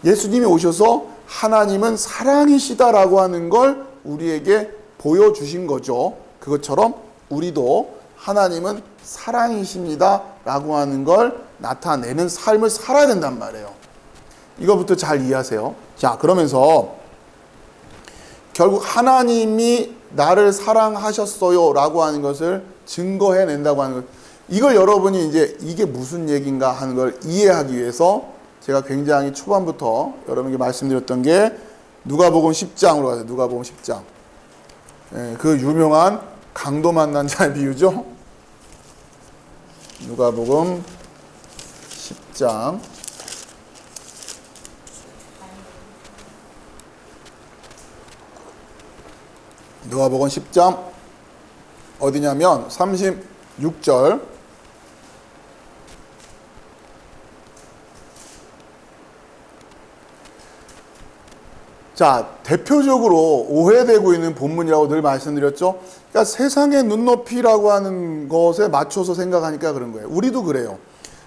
예수님이 오셔서 하나님은 사랑이시다라고 하는 걸 우리에게 보여주신 거죠. 그것처럼 우리도 하나님은 사랑이십니다 라고 하는 걸 나타내는 삶을 살아야 된단 말이에요. 이거부터 잘 이해하세요. 자, 그러면서 결국 하나님이 나를 사랑하셨어요 라고 하는 것을 증거해낸다고 하는 것, 이걸 여러분이 이제 이게 무슨 얘기인가 하는 걸 이해하기 위해서 제가 굉장히 초반부터 여러분에게 말씀드렸던 게 누가복음 10장으로 가세요. 누가복음 10장. 그 유명한 강도 만난 자의 비유죠. 누가복음 10장. 누가복음 10장 어디냐면 36절. 자, 대표적으로 오해되고 있는 본문이라고 늘 말씀드렸죠. 그러니까 세상의 눈높이라고 하는 것에 맞춰서 생각하니까 그런 거예요. 우리도 그래요.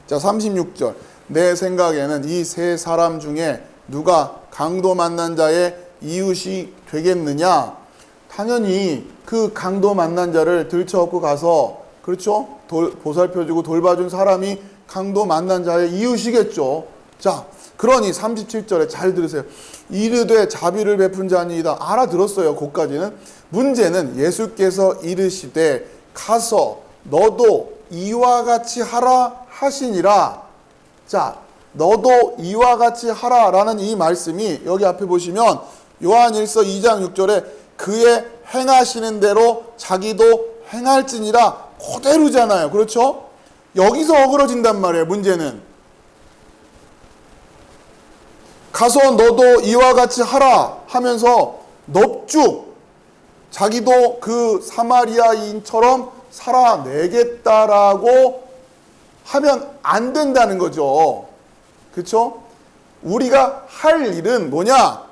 자, 36절. 내 생각에는 이 세 사람 중에 누가 강도 만난 자의 이웃이 되겠느냐? 당연히 그 강도 만난 자를 들쳐업고 가서, 그렇죠? 보살펴주고 돌봐준 사람이 강도 만난 자의 이웃이겠죠. 자, 그러니 37절에 잘 들으세요. 이르되 자비를 베푼 자니이다. 알아들었어요. 거기까지는. 문제는 예수께서 이르시되 가서 너도 이와 같이 하라 하시니라. 자, 너도 이와 같이 하라 라는 이 말씀이 여기 앞에 보시면 요한일서 2장 6절에 그의 행하시는 대로 자기도 행할지니라 그대로잖아요. 그렇죠? 여기서 어그러진단 말이에요. 문제는 가서 너도 이와 같이 하라 하면서 넙죽 자기도 그 사마리아인처럼 살아내겠다라고 하면 안 된다는 거죠. 그렇죠? 우리가 할 일은 뭐냐?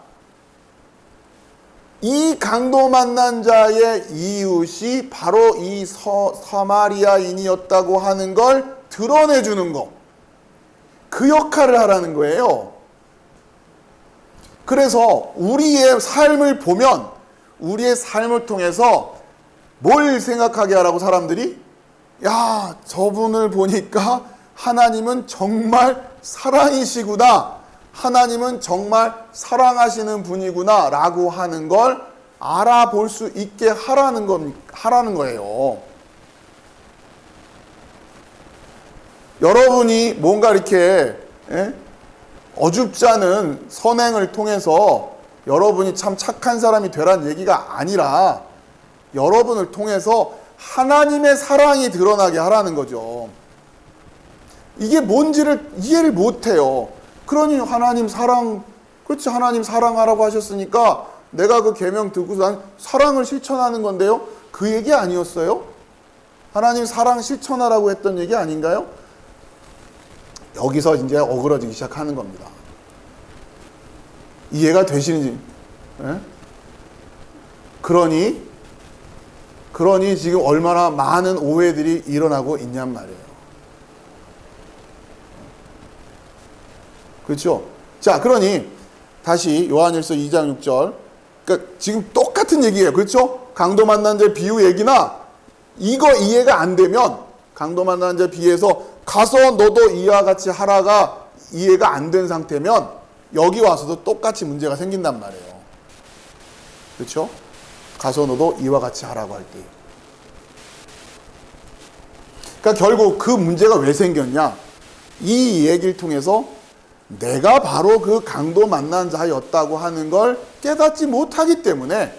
이 강도 만난 자의 이웃이 바로 이 사마리아인이었다고 하는 걸 드러내주는 거. 그 역할을 하라는 거예요. 그래서 우리의 삶을 보면 우리의 삶을 통해서 뭘 생각하게 하라고 사람들이? 야, 저분을 보니까 하나님은 정말 사랑이시구나. 하나님은 정말 사랑하시는 분이구나 라고 하는 걸 알아볼 수 있게 하라는 거예요. 여러분이 뭔가 이렇게 어줍지 않은 선행을 통해서 여러분이 참 착한 사람이 되란 얘기가 아니라 여러분을 통해서 하나님의 사랑이 드러나게 하라는 거죠. 이게 뭔지를 이해를 못해요. 그러니 하나님 사랑, 그렇지, 하나님 사랑하라고 하셨으니까 내가 그 계명 듣고 난 사랑을 실천하는 건데요. 그 얘기 아니었어요? 하나님 사랑 실천하라고 했던 얘기 아닌가요? 여기서 이제 어그러지기 시작하는 겁니다. 이해가 되시는지? 예? 그러니 지금 얼마나 많은 오해들이 일어나고 있냔 말이에요. 그렇죠? 자, 그러니 다시 요한일서 2장 6절. 그러니까 지금 똑같은 얘기예요. 그렇죠? 강도 만난 자의 비유 얘기나 이거 이해가 안 되면 강도 만난 자의 비유에서 가서 너도 이와 같이 하라가 이해가 안 된 상태면 여기 와서도 똑같이 문제가 생긴단 말이에요. 그렇죠? 가서 너도 이와 같이 하라고 할 때. 그러니까 결국 그 문제가 왜 생겼냐? 이 얘기를 통해서 내가 바로 그 강도 만난 자였다고 하는 걸 깨닫지 못하기 때문에,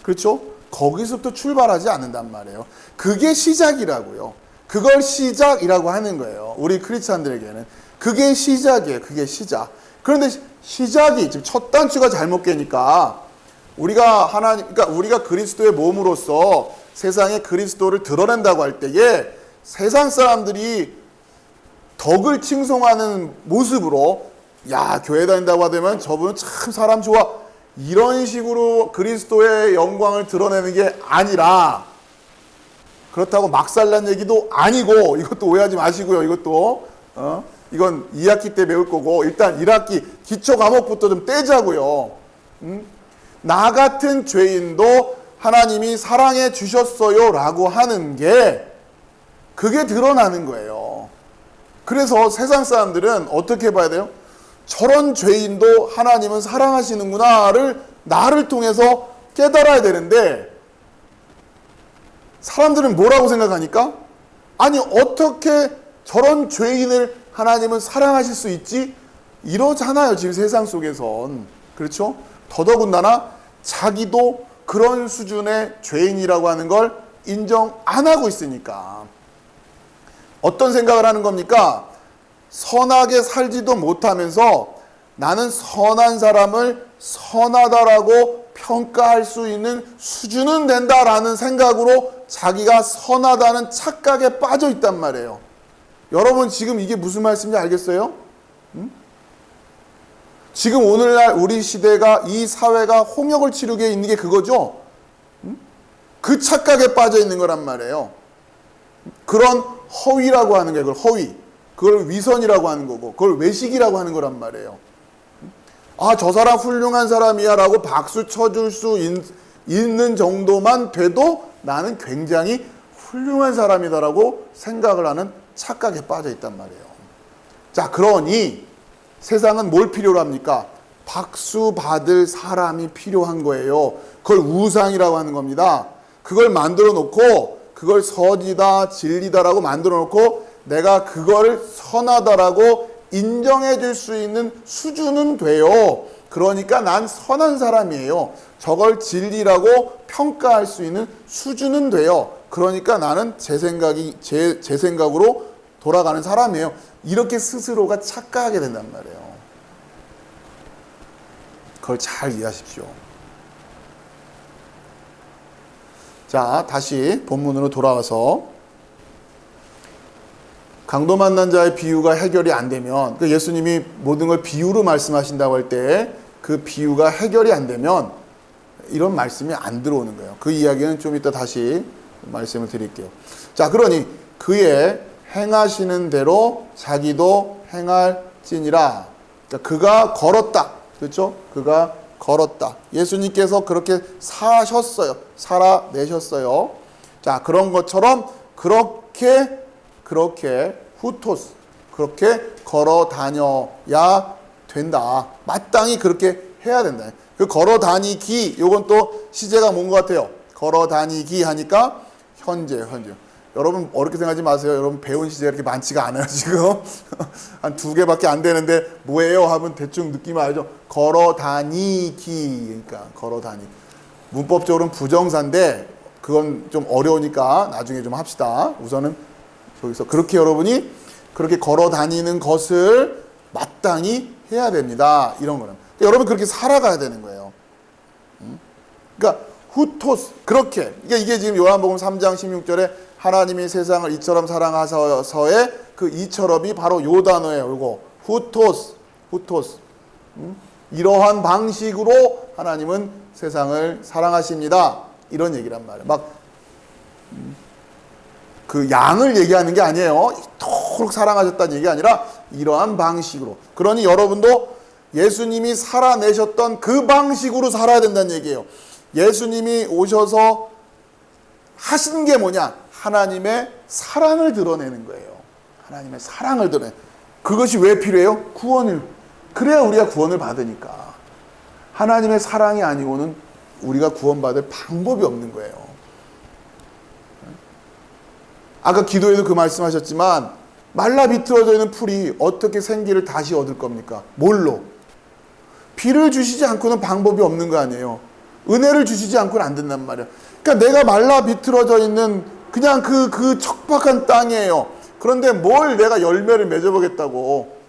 그렇죠? 거기서부터 출발하지 않는단 말이에요. 그게 시작이라고요. 그걸 시작이라고 하는 거예요. 우리 크리스찬들에게는. 그게 시작이에요. 그게 시작. 그런데 시작이 지금 첫 단추가 잘못 깨니까 그러니까 우리가 그리스도의 몸으로서 세상에 그리스도를 드러낸다고 할 때에 세상 사람들이 덕을 칭송하는 모습으로 야, 교회 다닌다고 하면 저분은 참 사람 좋아. 이런 식으로 그리스도의 영광을 드러내는 게 아니라 그렇다고 막살난 얘기도 아니고 이것도 오해하지 마시고요. 이것도 이건 2학기 때 배울 거고 일단 1학기 기초 과목부터 좀 떼자고요. 나 같은 죄인도 하나님이 사랑해 주셨어요 라고 하는 게 그게 드러나는 거예요. 그래서 세상 사람들은 어떻게 봐야 돼요? 저런 죄인도 하나님은 사랑하시는구나를 나를 통해서 깨달아야 되는데 사람들은 뭐라고 생각하니까? 아니 어떻게 저런 죄인을 하나님은 사랑하실 수 있지? 이러잖아요. 지금 세상 속에선. 그렇죠? 더더군다나 자기도 그런 수준의 죄인이라고 하는 걸 인정 안 하고 있으니까. 어떤 생각을 하는 겁니까? 선하게 살지도 못하면서 나는 선한 사람을 선하다라고 평가할 수 있는 수준은 된다라는 생각으로 자기가 선하다는 착각에 빠져 있단 말이에요. 여러분 지금 이게 무슨 말씀인지 알겠어요? 지금 오늘날 우리 시대가 이 사회가 홍역을 치르게 있는 게 그거죠. 그 착각에 빠져 있는 거란 말이에요. 그런 허위라고 하는 게 그걸 허위. 그걸 위선이라고 하는 거고 그걸 외식이라고 하는 거란 말이에요. 아, 저 사람 훌륭한 사람이야 라고 박수 쳐줄 수 있는 정도만 돼도 나는 굉장히 훌륭한 사람이다라고 생각을 하는 착각에 빠져 있단 말이에요. 자, 그러니 세상은 뭘 필요로 합니까? 박수 받을 사람이 필요한 거예요. 그걸 우상이라고 하는 겁니다. 그걸 만들어 놓고 그걸 선이다 진리다라고 만들어 놓고 내가 그걸 선하다라고 인정해 줄 수 있는 수준은 돼요. 그러니까 난 선한 사람이에요. 저걸 진리라고 평가할 수 있는 수준은 돼요. 그러니까 나는 제 생각으로 돌아가는 사람이에요. 이렇게 스스로가 착각하게 된단 말이에요. 그걸 잘 이해하십시오. 자, 다시 본문으로 돌아와서 강도 만난 자의 비유가 해결이 안 되면 예수님이 모든 걸 비유로 말씀하신다고 할 때 그 비유가 해결이 안 되면 이런 말씀이 안 들어오는 거예요. 그 이야기는 좀 이따 다시 말씀을 드릴게요. 자, 그러니 그의 행하시는 대로 자기도 행할지니라. 그러니까 그가 걸었다. 그렇죠? 그가 걸었다. 예수님께서 그렇게 사셨어요. 살아내셨어요. 자, 그런 것처럼 그렇게 후토스 그렇게 걸어 다녀야 된다. 마땅히 그렇게 해야 된다. 그 걸어 다니기 요건 또 시제가 뭔 것 같아요? 걸어 다니기 하니까 현재. 여러분 어렵게 생각하지 마세요. 여러분 배운 시제가 이렇게 많지가 않아요. 지금 한 2개밖에 안 되는데 뭐예요? 하면 대충 느낌 알죠? 걸어 다니기. 그러니까 걸어 다니. 문법적으로는 부정사인데 그건 좀 어려우니까 나중에 좀 합시다. 우선은 여기서 그렇게 여러분이 그렇게 걸어 다니는 것을 마땅히 해야 됩니다. 이런 거는. 그러니까 여러분 그렇게 살아가야 되는 거예요. 그러니까 후토스 그렇게. 그러니까 이게 지금 요한복음 3장 16절에 하나님이 세상을 이처럼 사랑하셔서의 그 이처럼이 바로 요 단어예요. 요거 후토스. 이러한 방식으로 하나님은 세상을 사랑하십니다. 이런 얘기란 말이에요. 막 그 양을 얘기하는 게 아니에요. 이토록 사랑하셨다는 얘기가 아니라 이러한 방식으로. 그러니 여러분도 예수님이 살아내셨던 그 방식으로 살아야 된다는 얘기예요. 예수님이 오셔서 하신 게 뭐냐? 하나님의 사랑을 드러내는 거예요. 하나님의 사랑을 드러내. 그것이 왜 필요해요? 구원을. 그래야 우리가 구원을 받으니까. 하나님의 사랑이 아니고는 우리가 구원받을 방법이 없는 거예요. 아까 기도에도 그 말씀하셨지만 말라 비틀어져 있는 풀이 어떻게 생기를 다시 얻을 겁니까? 뭘로? 비를 주시지 않고는 방법이 없는 거 아니에요. 은혜를 주시지 않고는 안 된단 말이야. 그러니까 내가 말라 비틀어져 있는 그냥 그 척박한 땅이에요. 그런데 뭘 내가 열매를 맺어보겠다고.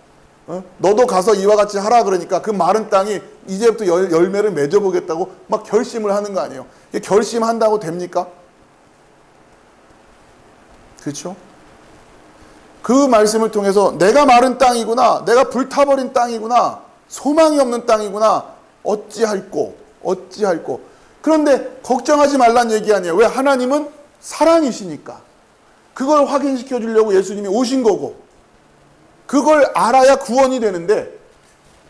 너도 가서 이와 같이 하라 그러니까 그 마른 땅이 이제부터 열매를 맺어보겠다고 막 결심을 하는 거 아니에요. 결심한다고 됩니까? 그렇죠? 그 말씀을 통해서 내가 마른 땅이구나, 내가 불타버린 땅이구나, 소망이 없는 땅이구나, 어찌할꼬. 그런데 걱정하지 말란 얘기 아니에요. 왜? 하나님은 사랑이시니까. 그걸 확인시켜 주려고 예수님이 오신 거고, 그걸 알아야 구원이 되는데,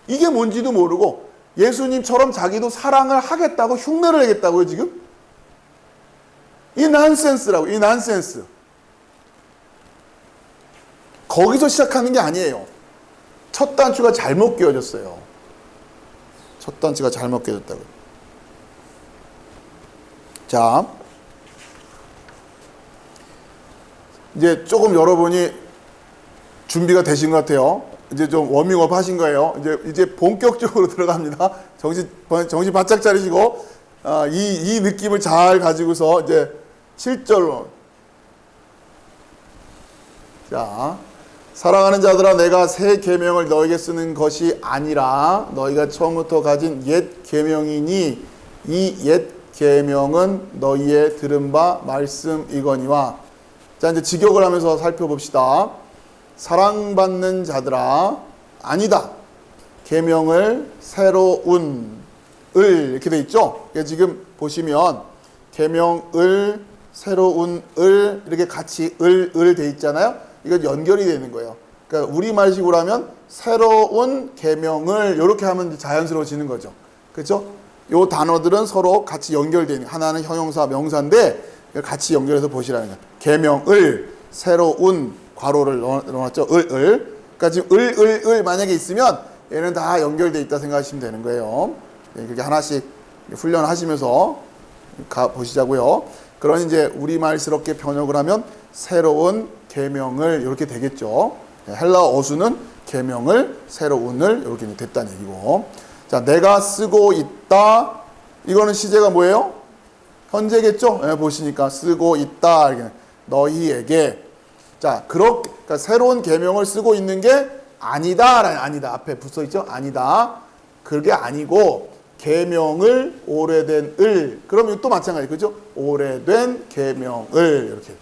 이게 뭔지도 모르고 예수님처럼 자기도 사랑을 하겠다고 흉내를 내겠다고요, 지금? 이 난센스라고, 이 난센스. 거기서 시작하는 게 아니에요. 첫 단추가 잘못 끼워졌어요. 첫 단추가 잘못 끼워졌다고요. 자, 이제 조금 여러분이 준비가 되신 것 같아요. 이제 좀 워밍업 하신 거예요. 이제 본격적으로 들어갑니다. 정신 바짝 차리시고, 이 느낌을 잘 가지고서 이제 7절로. 자, 사랑하는 자들아, 내가 새 계명을 너에게 쓰는 것이 아니라 너희가 처음부터 가진 옛 계명이니 이 옛 계명은 너희의 들은 바 말씀이거니와. 자, 이제 직역을 하면서 살펴봅시다. 사랑받는 자들아, 아니다. 계명을 새로운 을 이렇게 돼 있죠. 지금 보시면 계명을 새로운 을 이렇게 같이 을 돼 있잖아요. 이건 연결이 되는 거예요. 그러니까 우리말식으로 하면 새로운 계명을 이렇게 하면 자연스러워지는 거죠. 그렇죠? 요 단어들은 서로 같이 연결되는, 하나는 형용사, 명사인데 같이 연결해서 보시라는 거예요. 계명을 새로운 괄호를 넣어놨죠. 을. 그러니까 지금 을 만약에 있으면 얘는 다 연결돼 있다 생각하시면 되는 거예요. 그렇게 하나씩 훈련하시면서 보시자고요. 그런 이제 우리말스럽게 번역을 하면 새로운 계명을 이렇게 되겠죠. 헬라어 어수는 계명을 새로운을 이렇게 됐다는 얘기고. 자, 내가 쓰고 있다. 이거는 시제가 뭐예요? 현재겠죠. 보시니까 쓰고 있다. 이렇게 너희에게. 자, 그러니까 새로운 계명을 쓰고 있는 게 아니다. 아니다. 앞에 붙어 있죠. 아니다. 그게 아니고 계명을 오래된 을. 그럼 또 마찬가지. 그죠? 오래된 계명을 이렇게.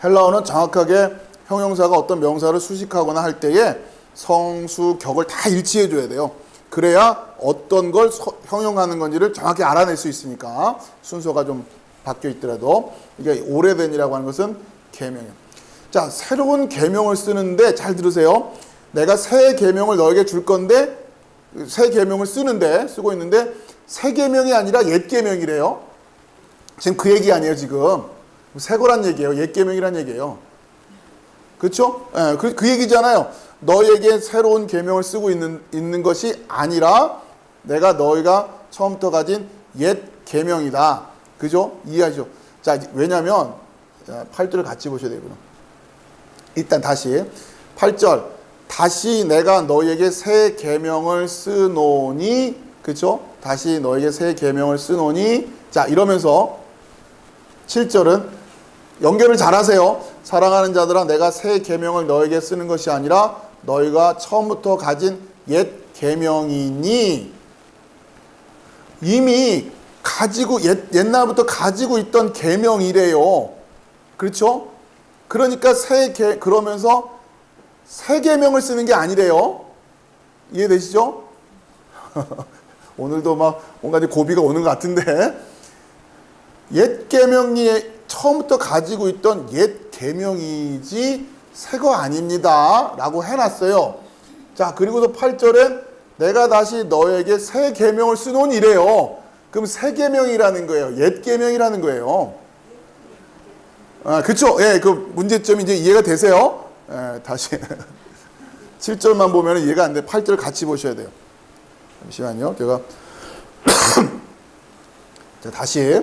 헬라어는 정확하게 형용사가 어떤 명사를 수식하거나 할 때에 성수, 격을 다 일치해 줘야 돼요. 그래야 어떤 걸 형용하는 건지를 정확히 알아낼 수 있으니까. 순서가 좀 바뀌어 있더라도. 이게 오래된이라고 하는 것은 계명이에요. 자, 새로운 계명을 쓰는데 잘 들으세요. 내가 새 계명을 너에게 줄 건데, 새 계명을 쓰고 있는데 새 계명이 아니라 옛 계명이래요. 지금 그 얘기 아니에요, 지금. 새 거란 얘기예요. 옛 계명이란 얘기예요. 그렇죠? 예, 그 얘기잖아요. 너에게 새로운 계명을 쓰고 있는 것이 아니라 너희가 처음부터 가진 옛 계명이다. 그죠? 이해하죠? 자, 왜냐면 8절을 같이 보셔야 되거든요. 일단 다시 8절. 다시 내가 너희에게 새 계명을 쓰노니, 그렇죠? 다시 너희에게 새 계명을 쓰노니. 자, 이러면서 7절은 연결을 잘 하세요. 사랑하는 자들아, 내가 새 계명을 너에게 쓰는 것이 아니라 너희가 처음부터 가진 옛 계명이니. 이미 가지고 옛날부터 가지고 있던 계명이래요. 그렇죠? 그러니까 그러면서 새 계명을 쓰는 게 아니래요. 이해되시죠? 오늘도 막 뭔가 고비가 오는 것 같은데, 옛 계명이 처음부터 가지고 있던 옛 계명이지 새 거 아닙니다 라고 해놨어요. 자, 그리고서 8절엔 내가 다시 너에게 새 계명을 쓰노니 이래요. 그럼 새 계명이라는 거예요? 옛 계명이라는 거예요? 그쵸? 예, 그 문제점이 이제 이해가 되세요? 예, 다시 7절만 보면 이해가 안 돼. 8절 같이 보셔야 돼요. 잠시만요. 제가 자, 다시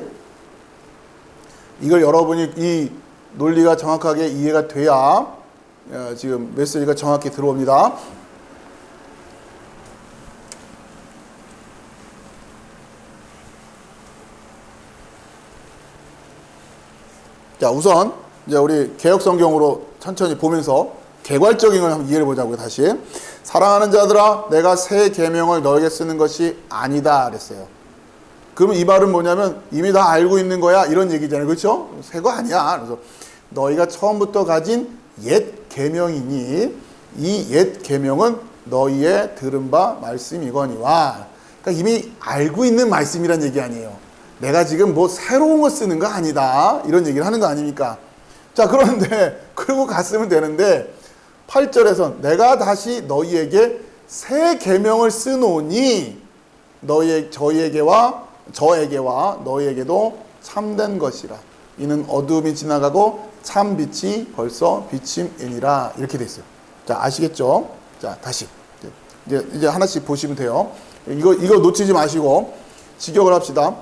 이걸 여러분이 이 논리가 정확하게 이해가 돼야 지금 메시지가 정확히 들어옵니다. 자, 우선 이제 우리 개역 성경으로 천천히 보면서 개괄적인 걸 한번 이해해 보자고요. 다시. 사랑하는 자들아, 내가 새 계명을 너에게 쓰는 것이 아니다 그랬어요. 그러면 이 말은 뭐냐면 이미 다 알고 있는 거야 이런 얘기잖아요. 그렇죠? 새 거 아니야. 그래서 너희가 처음부터 가진 옛 계명이니 이 옛 계명은 너희의 들은 바 말씀이거니와. 그러니까 이미 알고 있는 말씀이란 얘기 아니에요. 내가 지금 뭐 새로운 거 쓰는 거 아니다 이런 얘기를 하는 거 아닙니까? 자, 그런데 그러고 갔으면 되는데 8절에서 내가 다시 너희에게 새 계명을 쓰노니 저에게와 너희에게도 참된 것이라. 이는 어두움이 지나가고 참 빛이 벌써 비침이니라. 이렇게 돼 있어요. 자, 아시겠죠? 자, 다시 이제 하나씩 보시면 돼요. 이거 놓치지 마시고 직역을 합시다.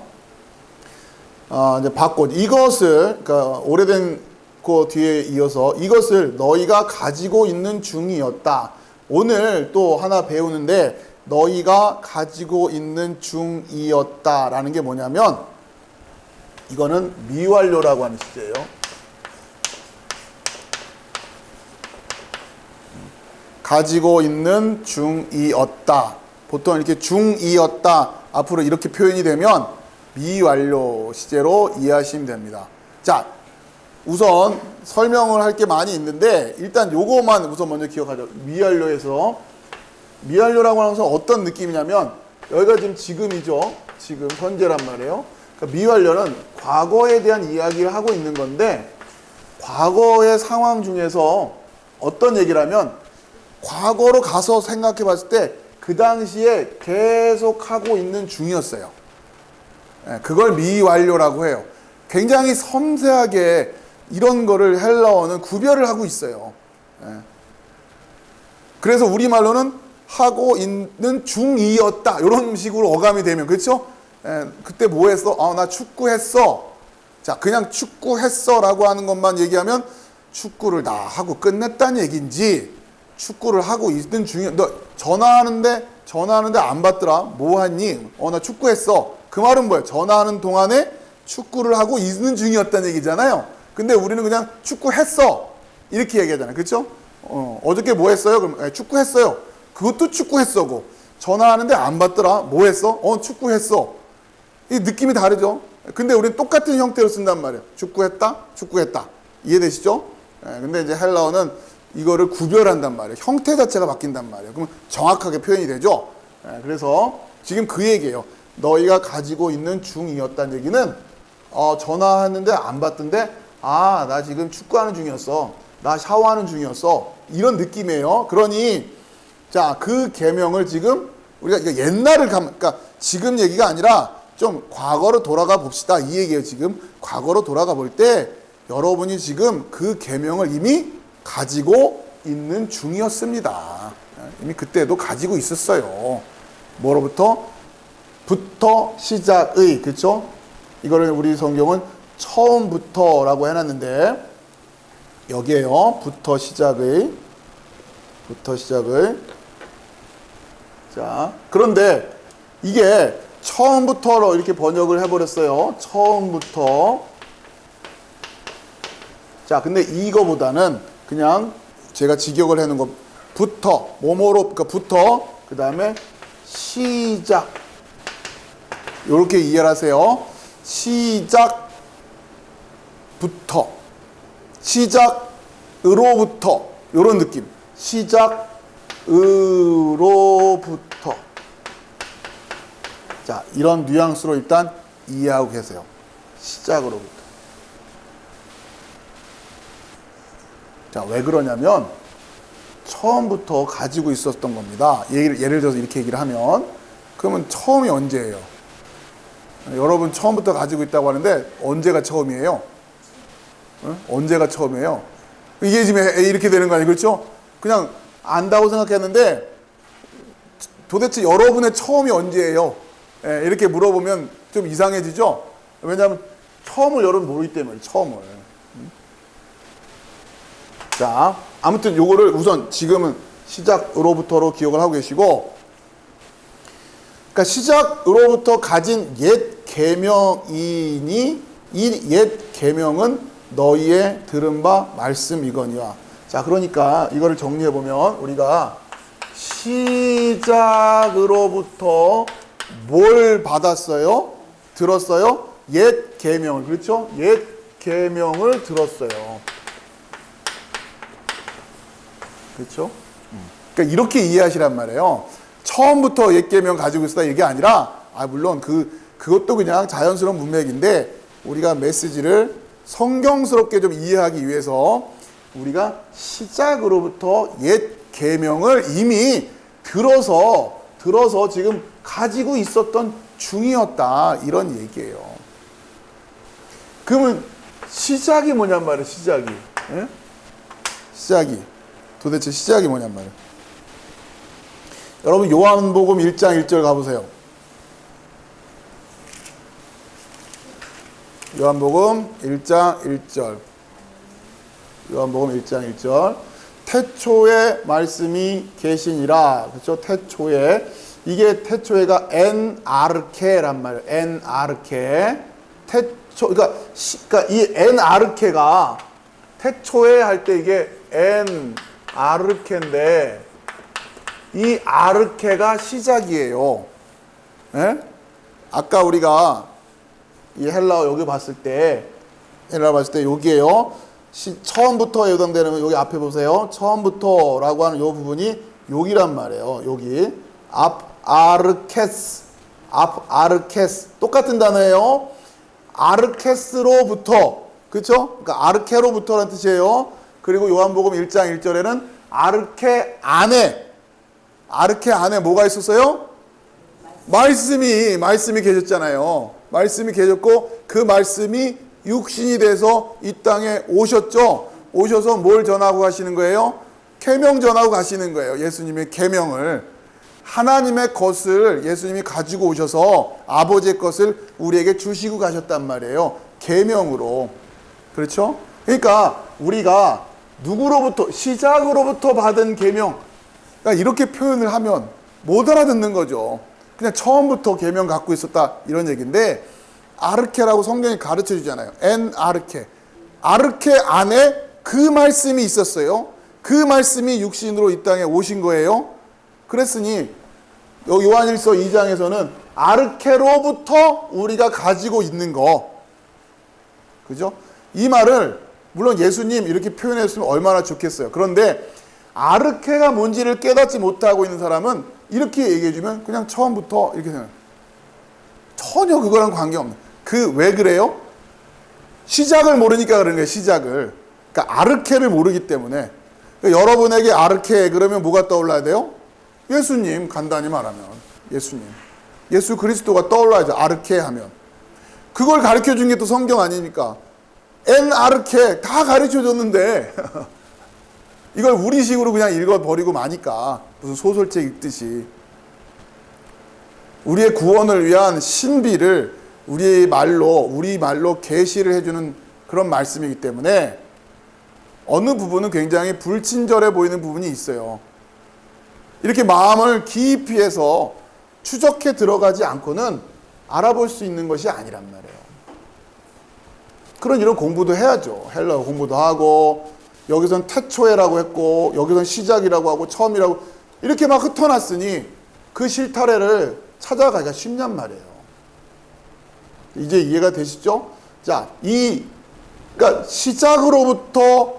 이제 바꿔 이것을, 그러니까 오래된 그 뒤에 이어서 이것을 너희가 가지고 있는 중이었다. 오늘 또 하나 배우는데 너희가 가지고 있는 중이었다라는 게 뭐냐면 이거는 미완료라고 하는 시제예요. 가지고 있는 중이었다. 보통 이렇게 중이었다 앞으로 이렇게 표현이 되면 미완료 시제로 이해하시면 됩니다. 자, 우선 설명을 할 게 많이 있는데 일단 요거만 우선 먼저 기억하죠. 미완료라고 하면서 어떤 느낌이냐면 여기가 지금이죠. 지금 현재란 말이에요. 그러니까 미완료는 과거에 대한 이야기를 하고 있는 건데 과거의 상황 중에서 어떤 얘기를 하면 과거로 가서 생각해 봤을 때 그 당시에 계속 하고 있는 중이었어요. 그걸 미완료라고 해요. 굉장히 섬세하게 이런 거를 헬라어는 구별을 하고 있어요. 그래서 우리말로는 하고 있는 중이었다 이런 식으로 어감이 되면, 그렇죠? 그때 뭐 했어? 나 축구했어. 자, 그냥 축구했어 라고 하는 것만 얘기하면 축구를 다 하고 끝냈다는 얘기인지 축구를 하고 있는 중이야. 너 전화하는데 안 받더라. 뭐 하니? 나 축구했어. 그 말은 뭐야? 전화하는 동안에 축구를 하고 있는 중이었다는 얘기잖아요. 근데 우리는 그냥 축구했어 이렇게 얘기하잖아요. 그렇죠? 어저께 뭐 했어요? 그럼 축구했어요. 그것도 축구했어고. 전화하는데 안 받더라. 뭐 했어? 축구했어. 이 느낌이 다르죠? 근데 우리는 똑같은 형태로 쓴단 말이에요. 축구했다. 이해되시죠? 근데 이제 헬라어는 이거를 구별한단 말이에요. 형태 자체가 바뀐단 말이에요. 그러면 정확하게 표현이 되죠? 그래서 지금 그 얘기예요. 너희가 가지고 있는 중이었다는 얘기는 전화했는데 안 받던데 나 지금 축구하는 중이었어. 나 샤워하는 중이었어. 이런 느낌이에요. 그러니 자, 그 계명을 지금 우리가 옛날을 그러니까 지금 얘기가 아니라 좀 과거로 돌아가 봅시다. 이 얘기예요. 지금 과거로 돌아가 볼 때 여러분이 지금 그 계명을 이미 가지고 있는 중이었습니다. 이미 그때도 가지고 있었어요. 뭐로부터? 부터 시작의, 그렇죠? 이거를 우리 성경은 처음부터라고 해놨는데 여기에요. 부터 시작의. 자, 그런데 이게 처음부터로 이렇게 번역을 해버렸어요. 처음부터. 자, 근데 이거보다는 그냥 제가 직역을 해놓은 거 부터 뭐뭐로, 그러니까 부터 그 다음에 시작 이렇게 이해를 하세요. 시작으로부터 이런 느낌. 시작으로부터. 자, 이런 뉘앙스로 일단 이해하고 계세요. 시작으로부터. 자, 왜 그러냐면 처음부터 가지고 있었던 겁니다. 예를 들어서 이렇게 얘기를 하면 그러면 처음이 언제예요? 여러분 처음부터 가지고 있다고 하는데 언제가 처음이에요? 언제가 처음이에요? 이게 지금 이렇게 되는 거 아니에요? 그렇죠? 그냥 안다고 생각했는데 도대체 여러분의 처음이 언제예요? 이렇게 물어보면 좀 이상해지죠? 왜냐하면 처음을 여러분 모르기 때문에 처음을. 자, 아무튼 요거를 우선 지금은 시작으로부터로 기억을 하고 계시고, 그러니까 시작으로부터 가진 옛 계명이니 이 옛 계명은 너희의 들은 바 말씀이거니와. 자, 그러니까 이거를 정리해 보면 우리가 시작으로부터 뭘 받았어요? 들었어요? 옛 계명을. 그렇죠? 옛 계명을 들었어요. 그렇죠? 그러니까 이렇게 이해하시란 말이에요. 처음부터 옛 계명 가지고 있었다 이게 아니라, 물론 그것도 그냥 자연스러운 문맥인데 우리가 메시지를 성경스럽게 좀 이해하기 위해서 우리가 시작으로부터 옛 계명을 이미 들어서 지금 가지고 있었던 중이었다 이런 얘기예요. 그러면 시작이 뭐냔 말이에요. 시작이. 예? 시작이. 도대체 시작이 뭐냔 말이에요. 여러분 요한복음 1장 1절 가보세요. 요한복음 1장 1절. 요한복음 1장 1절. 태초에 말씀이 계시니라. 그렇죠? 태초에. 이게 태초에가 엔아르케란 말이에요. 엔아르케. 태초. 그러니까 이 엔아르케가 태초에 할 때 이게 엔아르케인데 이 아르케가 시작이에요. 예? 아까 우리가 이 헬라어 여기 봤을 때 여기에요. 처음부터 해당되는 여기 앞에 보세요. 처음부터라고 하는 이 부분이 여기란 말이에요. 여기 아르케스 똑같은 단어예요. 아르케스로부터, 그렇죠? 그러니까 아르케로부터라는 뜻이에요. 그리고 요한복음 1장 1절에는 아르케 안에 뭐가 있었어요? 말씀이 계셨잖아요. 말씀이 계셨고 그 말씀이 육신이 돼서 이 땅에 오셨죠. 오셔서 뭘 전하고 가시는 거예요? 계명 전하고 가시는 거예요. 예수님의 계명을. 하나님의 것을 예수님이 가지고 오셔서 아버지의 것을 우리에게 주시고 가셨단 말이에요. 계명으로. 그렇죠? 그러니까 우리가 누구로부터, 시작으로부터 받은 계명, 그러니까 이렇게 표현을 하면 못 알아듣는 거죠. 그냥 처음부터 계명 갖고 있었다 이런 얘기인데, 아르케라고 성경이 가르쳐 주잖아요. 엔아르케. 아르케 안에 그 말씀이 있었어요. 그 말씀이 육신으로 이 땅에 오신 거예요. 그랬으니 요한일서 2장에서는 아르케로부터 우리가 가지고 있는 거, 그죠? 이 말을 물론 예수님 이렇게 표현했으면 얼마나 좋겠어요. 그런데 아르케가 뭔지를 깨닫지 못하고 있는 사람은 이렇게 얘기해주면 그냥 처음부터 이렇게 생각해요. 전혀 그거랑 관계없는. 왜 그래요? 시작을 모르니까 그런 거예요. 시작을. 그러니까 아르케를 모르기 때문에. 그러니까 여러분에게 아르케 그러면 뭐가 떠올라야 돼요? 예수님, 간단히 말하면 예수님, 예수 그리스도가 떠올라야죠. 아르케 하면. 그걸 가르쳐 준 게 또 성경 아닙니까? 엔아르케 다 가르쳐 줬는데 이걸 우리식으로 그냥 읽어버리고 마니까 무슨 소설책 읽듯이. 우리의 구원을 위한 신비를 우리 말로 계시를 해주는 그런 말씀이기 때문에 어느 부분은 굉장히 불친절해 보이는 부분이 있어요. 이렇게 마음을 깊이 해서 추적해 들어가지 않고는 알아볼 수 있는 것이 아니란 말이에요. 그런 이런 공부도 해야죠. 헬라어 공부도 하고, 여기선 태초에라고 했고, 여기선 시작이라고 하고, 처음이라고 이렇게 막 흩어놨으니 그 실타래를 찾아가기가 쉽냔 말이에요. 이제 이해가 되시죠? 자, 그러니까 시작으로부터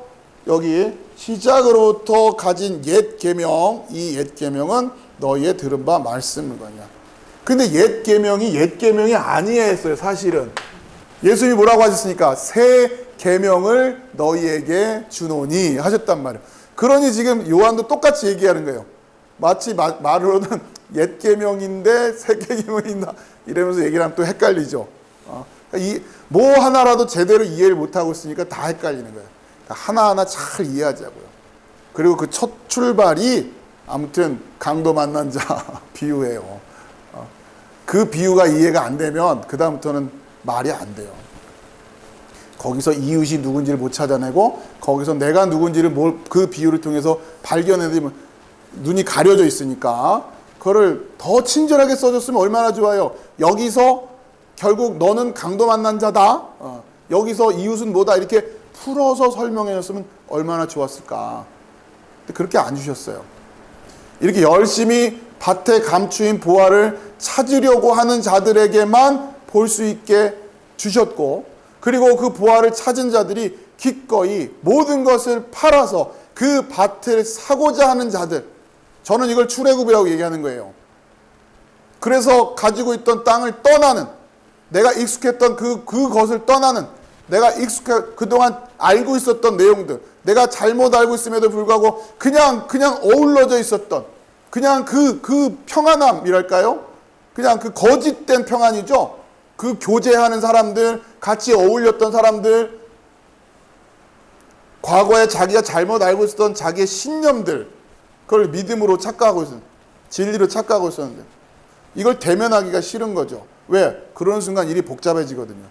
가진 옛 계명, 이 옛 계명은 너희의 들은 바 말씀이거니와. 근데 옛 계명이 아니에요 했어요. 사실은 예수님이 뭐라고 하셨습니까? 새 계명을 너희에게 주노니 하셨단 말이에요. 그러니 지금 요한도 똑같이 얘기하는 거예요. 마치 말로는 옛 계명인데 새 계명이 있나 이러면서 얘기를 하면 또 헷갈리죠. 뭐 하나라도 제대로 이해를 못하고 있으니까 다 헷갈리는 거예요. 하나하나 잘 이해하자고요. 그리고 그 첫 출발이 아무튼 강도 만난 자 비유예요. 그 비유가 이해가 안 되면 그 다음부터는 말이 안 돼요. 거기서 이웃이 누군지를 못 찾아내고, 거기서 내가 누군지를 그 비유를 통해서 발견해내면 눈이 가려져 있으니까 그거를 더 친절하게 써줬으면 얼마나 좋아요. 여기서 결국 너는 강도 만난 자다. 여기서 이웃은 뭐다. 이렇게 풀어서 설명해 줬으면 얼마나 좋았을까. 근데 그렇게 안 주셨어요. 이렇게 열심히 밭에 감추인 보화를 찾으려고 하는 자들에게만 볼 수 있게 주셨고, 그리고 그 보화를 찾은 자들이 기꺼이 모든 것을 팔아서 그 밭을 사고자 하는 자들, 저는 이걸 출애굽이라고 얘기하는 거예요. 그래서 가지고 있던 땅을 떠나는, 내가 익숙했던 그것을 떠나는, 내가 그동안 알고 있었던 내용들, 내가 잘못 알고 있음에도 불구하고 그냥 어울러져 있었던 그냥 그 평안함이랄까요? 그냥 그 거짓된 평안이죠. 그 교제하는 사람들, 같이 어울렸던 사람들, 과거에 자기가 잘못 알고 있었던 자기의 신념들, 그걸 믿음으로 착각하고 있었는데, 진리로 착각하고 있었는데, 이걸 대면하기가 싫은 거죠. 왜? 그런 순간 일이 복잡해지거든요.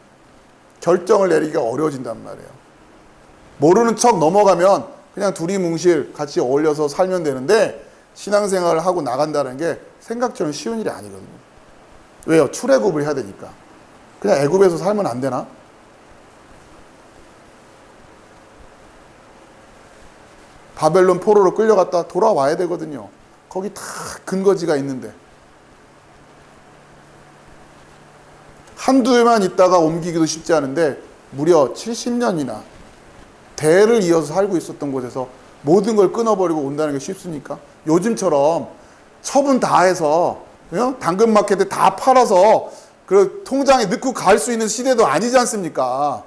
결정을 내리기가 어려워진단 말이에요. 모르는 척 넘어가면 그냥 두리뭉실 같이 어울려서 살면 되는데, 신앙생활을 하고 나간다는 게 생각처럼 쉬운 일이 아니거든요. 왜요? 출애굽을 해야 되니까. 그냥 애굽에서 살면 안 되나? 바벨론 포로로 끌려갔다 돌아와야 되거든요. 거기 다 근거지가 있는데. 한두 해만 있다가 옮기기도 쉽지 않은데 무려 70년이나 대를 이어서 살고 있었던 곳에서 모든 걸 끊어버리고 온다는 게 쉽습니까? 요즘처럼 처분 다 해서 당근마켓에 다 팔아서 그 통장에 넣고 갈 수 있는 시대도 아니지 않습니까?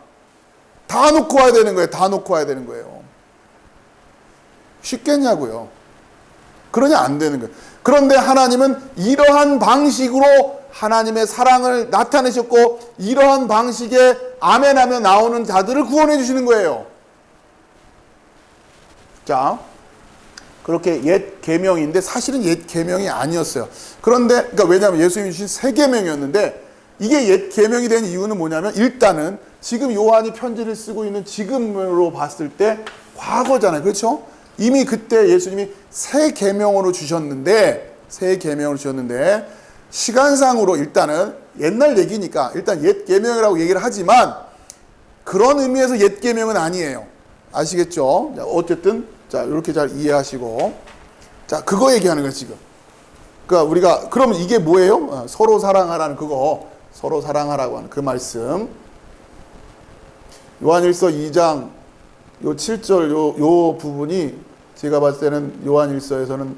다 놓고 와야 되는 거예요. 다 놓고 와야 되는 거예요. 쉽겠냐고요. 그러냐 안 되는 거예요. 그런데 하나님은 이러한 방식으로 하나님의 사랑을 나타내셨고, 이러한 방식에 아멘하며 나오는 자들을 구원해 주시는 거예요. 자, 그렇게 옛 계명인데 사실은 옛 계명이 아니었어요. 그런데 그러니까 왜냐하면 예수님이 주신 새 계명이었는데, 이게 옛 계명이 된 이유는 뭐냐면, 일단은 지금 요한이 편지를 쓰고 있는 지금으로 봤을 때 과거잖아요. 그렇죠? 이미 그때 예수님이 새 계명으로 주셨는데, 시간상으로 일단은 옛날 얘기니까 일단 옛 계명이라고 얘기를 하지만 그런 의미에서 옛 계명은 아니에요. 아시겠죠? 자, 어쨌든 자, 이렇게 잘 이해하시고, 자, 그거 얘기하는 거예요, 지금. 그러니까 우리가 그러면 이게 뭐예요? 서로 사랑하라는 그거, 서로 사랑하라고 하는 그 말씀. 요한일서 2장 요 7절 요 부분이 제가 봤을 때는 요한일서에서는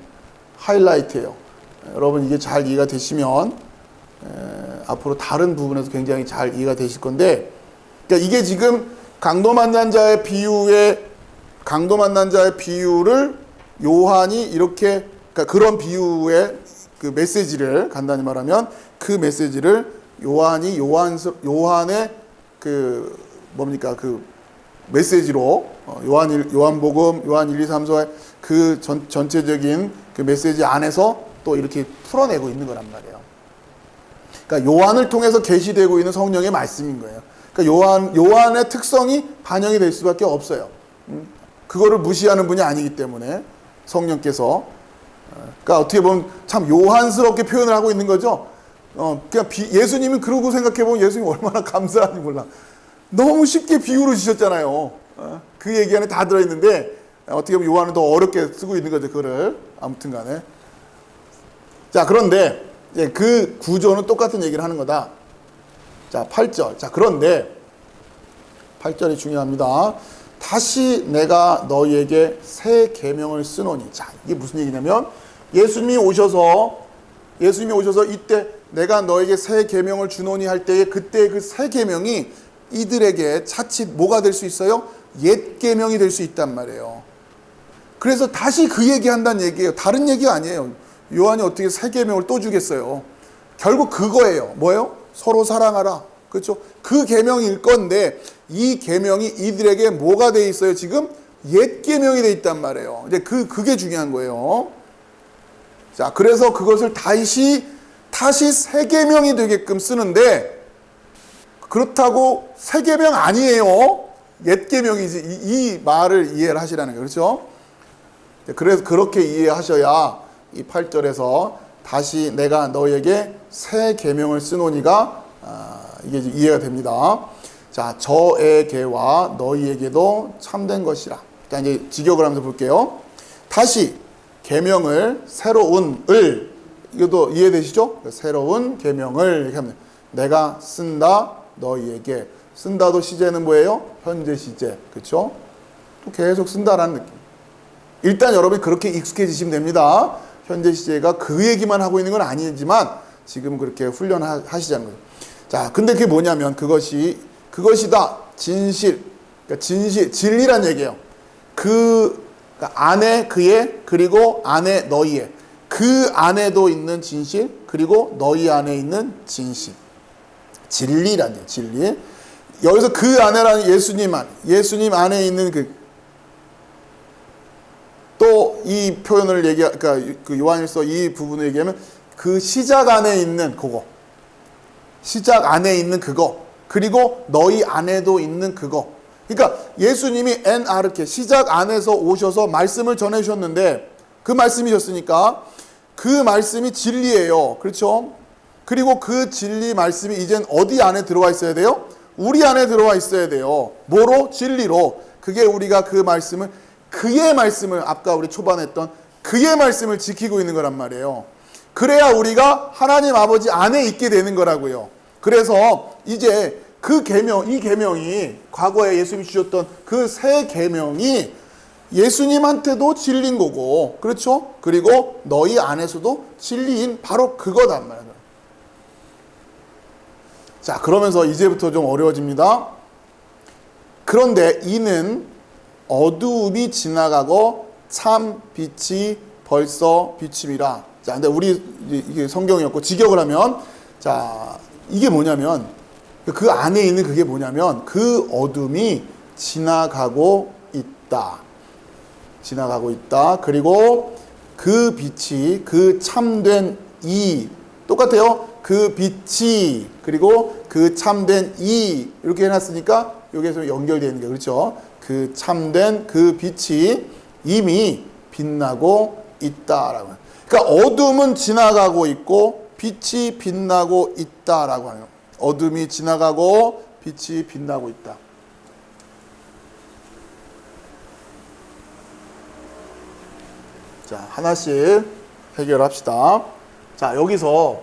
하이라이트예요. 여러분 이게 잘 이해가 되시면 앞으로 다른 부분에서 굉장히 잘 이해가 되실 건데, 그러니까 이게 지금 강도 만난 자의 비유를 요한이 이렇게, 그러니까 그런 비유의 그 메시지를 간단히 말하면 그 메시지를 요한의 그 뭡니까 그 메시지로 요한복음, 요한 1, 2, 3, 4의 그 전체적인 그 메시지 안에서 또 이렇게 풀어내고 있는 거란 말이에요. 그러니까 요한을 통해서 계시되고 있는 성령의 말씀인 거예요. 그러니까 요한의 특성이 반영이 될 수밖에 없어요. 그거를 무시하는 분이 아니기 때문에 성령께서, 그러니까 어떻게 보면 참 요한스럽게 표현을 하고 있는 거죠. 그냥 예수님은 그러고 생각해 보면 예수님 얼마나 감사한지 몰라. 너무 쉽게 비유로 주셨잖아요. 그 얘기 안에 다 들어있는데 어떻게 보면 요한은 더 어렵게 쓰고 있는 거죠. 그거를 아무튼간에. 자, 그런데 그 구조는 똑같은 얘기를 하는 거다. 자, 8절. 자, 그런데 8절이 중요합니다. 다시 내가 너희에게 새 계명을 쓰노니. 자, 이게 무슨 얘기냐면 예수님이 오셔서 이때 내가 너에게 새 계명을 주노니 할 때에 그때 그 새 계명이 이들에게 차칫 뭐가 될 수 있어요? 옛 계명이 될 수 있단 말이에요. 그래서 다시 그 얘기한다는 얘기예요. 다른 얘기가 아니에요. 요한이 어떻게 새 계명을 또 주겠어요? 결국 그거예요. 뭐예요? 서로 사랑하라. 그렇죠? 그 계명일 건데 이 계명이 이들에게 뭐가 돼 있어요? 지금 옛 계명이 돼 있단 말이에요. 이제 그게 중요한 거예요. 자, 그래서 그것을 다시 새 계명이 되게끔 쓰는데, 그렇다고 새 계명 아니에요. 옛 계명이지. 이 말을 이해를 하시라는 거예요. 그렇죠? 그래서 그렇게 이해하셔야 이 8절에서 다시 내가 너에게 새 계명을 쓰노니가 이게 이해가 됩니다. 자, 저에게와 너희에게도 참된 것이라. 자, 이제 직역을 하면서 볼게요. 다시 계명을 새로운 을 이것도 이해되시죠? 새로운 계명을 이렇게 하면 내가 쓴다 너희에게. 쓴다도 시제는 뭐예요? 현재 시제. 그렇죠? 또 계속 쓴다라는 느낌. 일단 여러분이 그렇게 익숙해지시면 됩니다. 현재 시제가 그 얘기만 하고 있는 건 아니지만 지금 그렇게 훈련하시자는 거죠. 자, 근데 그게 뭐냐면 그것이다. 진실. 그러니까 진리란 얘기예요. 그러니까 안에 그의 그리고 안에 너희의. 그 안에도 있는 진실 그리고 너희 안에 있는 진실. 진리란 얘기예요. 진리. 여기서 그 안에라는 예수님 안에 있는 또 이 표현을 그러니까 그 요한일서 이 부분을 얘기하면 그 시작 안에 있는 그거. 시작 안에 있는 그거. 그리고 너희 안에도 있는 그거. 그러니까 예수님이 엔 아르케 시작 안에서 오셔서 말씀을 전해 주셨는데 그 말씀이셨으니까 그 말씀이 진리예요. 그렇죠? 그리고 그 진리 말씀이 이젠 어디 안에 들어와 있어야 돼요? 우리 안에 들어와 있어야 돼요. 뭐로? 진리로. 그게 우리가 그 말씀을 그의 말씀을 아까 우리 초반에 했던 그의 말씀을 지키고 있는 거란 말이에요. 그래야 우리가 하나님 아버지 안에 있게 되는 거라고요. 그래서 이제 그 계명, 이 계명이 과거에 예수님이 주셨던 그 새 계명이 예수님한테도 진리인 거고, 그렇죠? 그리고 너희 안에서도 진리인 바로 그거단 말이에요. 자, 그러면서 이제부터 좀 어려워집니다. 그런데 이는 어두움이 지나가고 참 빛이 벌써 비침이라. 자, 근데 우리 이게 성경이었고 직역을 하면 자, 이게 뭐냐면 그 안에 있는 그게 뭐냐면 그 어둠이 지나가고 있다. 지나가고 있다. 그리고 그 빛이 그 참된 이 똑같아요. 그 빛이 그리고 그 참된 이 이렇게 해놨으니까 여기에서 연결되어 있는 게 그렇죠. 그 참된 그 빛이 이미 빛나고 있다라고. 그러니까 어둠은 지나가고 있고 빛이 빛나고 있다라고 하네요. 어둠이 지나가고 빛이 빛나고 있다. 자, 하나씩 해결합시다. 자, 여기서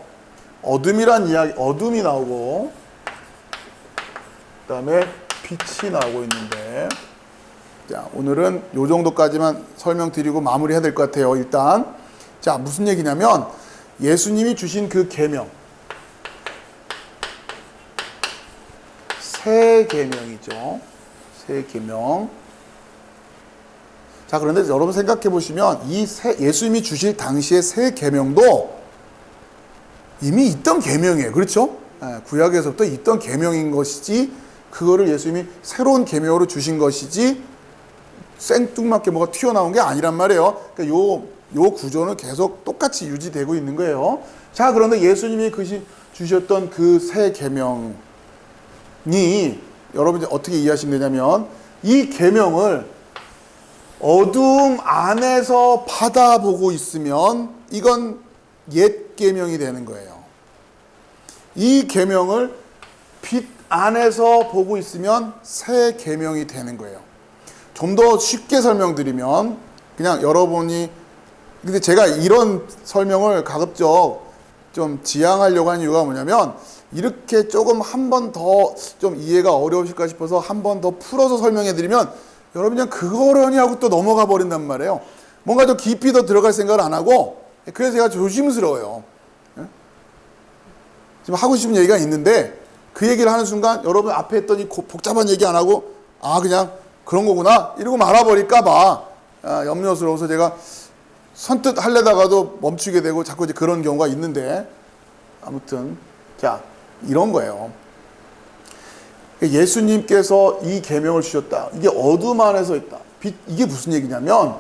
어둠이란 이야기, 어둠이 나오고 그 다음에 빛이 나오고 있는데 자, 오늘은 요 정도까지만 설명드리고 마무리해야 될 것 같아요. 일단 자, 무슨 얘기냐면 예수님이 주신 그 계명 새 계명이죠. 새 계명. 자, 그런데 여러분 생각해 보시면 이 예수님이 주실 당시의 새 계명도 이미 있던 계명이에요. 그렇죠? 구약에서부터 있던 계명인 것이지 그거를 예수님이 새로운 계명으로 주신 것이지 생뚱맞게 뭐가 튀어나온 게 아니란 말이에요. 그러니까 요 구조는 계속 똑같이 유지되고 있는 거예요. 자, 그런데 예수님이 주셨던 그 새 계명이 여러분이 어떻게 이해하시면 되냐면 이 계명을 어둠 안에서 받아보고 있으면 이건 옛 계명이 되는 거예요. 이 계명을 빛 안에서 보고 있으면 새 계명이 되는 거예요. 좀 더 쉽게 설명드리면 그냥 여러분이 근데 제가 이런 설명을 가급적 좀 지향하려고 하는 이유가 뭐냐면 이렇게 조금 한 번 더 좀 이해가 어려우실까 싶어서 한 번 더 풀어서 설명해 드리면 여러분이 그냥 그거려니 하고 또 넘어가 버린단 말이에요. 뭔가 더 깊이 더 들어갈 생각을 안 하고 그래서 제가 조심스러워요. 지금 하고 싶은 얘기가 있는데 그 얘기를 하는 순간 여러분 앞에 했더니 복잡한 얘기 안 하고 아 그냥 그런 거구나 이러고 말아버릴까 봐 염려스러워서 제가 선뜻 하려다가도 멈추게 되고 자꾸 이제 그런 경우가 있는데 아무튼 자 이런 거예요. 예수님께서 이 계명을 주셨다. 이게 어둠 안에서 있다. 이게 무슨 얘기냐면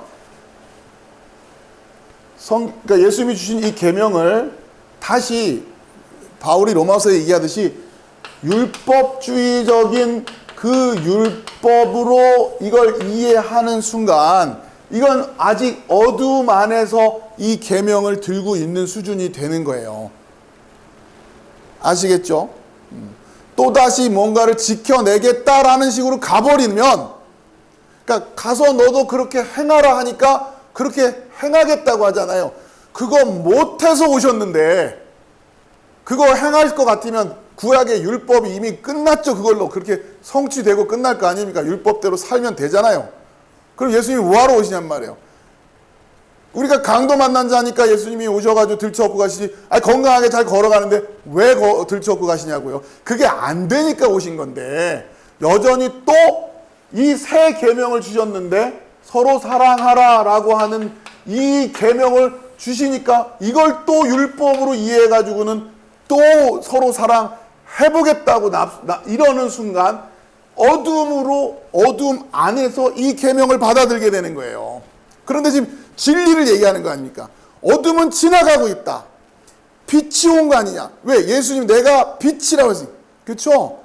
그러니까 예수님이 주신 이 계명을 다시 바울이 로마서에 얘기하듯이 율법주의적인 그 율법으로 이걸 이해하는 순간 이건 아직 어둠 안에서 이 계명을 들고 있는 수준이 되는 거예요. 아시겠죠? 또다시 뭔가를 지켜내겠다라는 식으로 가버리면, 그러니까 가서 너도 그렇게 행하라 하니까 그렇게 행하겠다고 하잖아요. 그거 못해서 오셨는데, 그거 행할 것 같으면 구약의 율법이 이미 끝났죠. 그걸로 그렇게 성취되고 끝날 거 아닙니까? 율법대로 살면 되잖아요. 그럼 예수님이 뭐하러 오시냔 말이에요. 우리가 강도 만난 자니까 예수님이 오셔가지고 들쳐업고 가시지, 건강하게 잘 걸어가는데 왜 들쳐업고 가시냐고요. 그게 안 되니까 오신 건데, 여전히 또 이 새 계명을 주셨는데 서로 사랑하라 라고 하는 이 계명을 주시니까 이걸 또 율법으로 이해해가지고는 또 서로 사랑해보겠다고 이러는 순간 어둠 안에서 이 계명을 받아들게 되는 거예요. 그런데 지금 진리를 얘기하는 거 아닙니까? 어둠은 지나가고 있다. 빛이 온 거 아니냐? 왜? 예수님 내가 빛이라고 했으니. 그렇죠?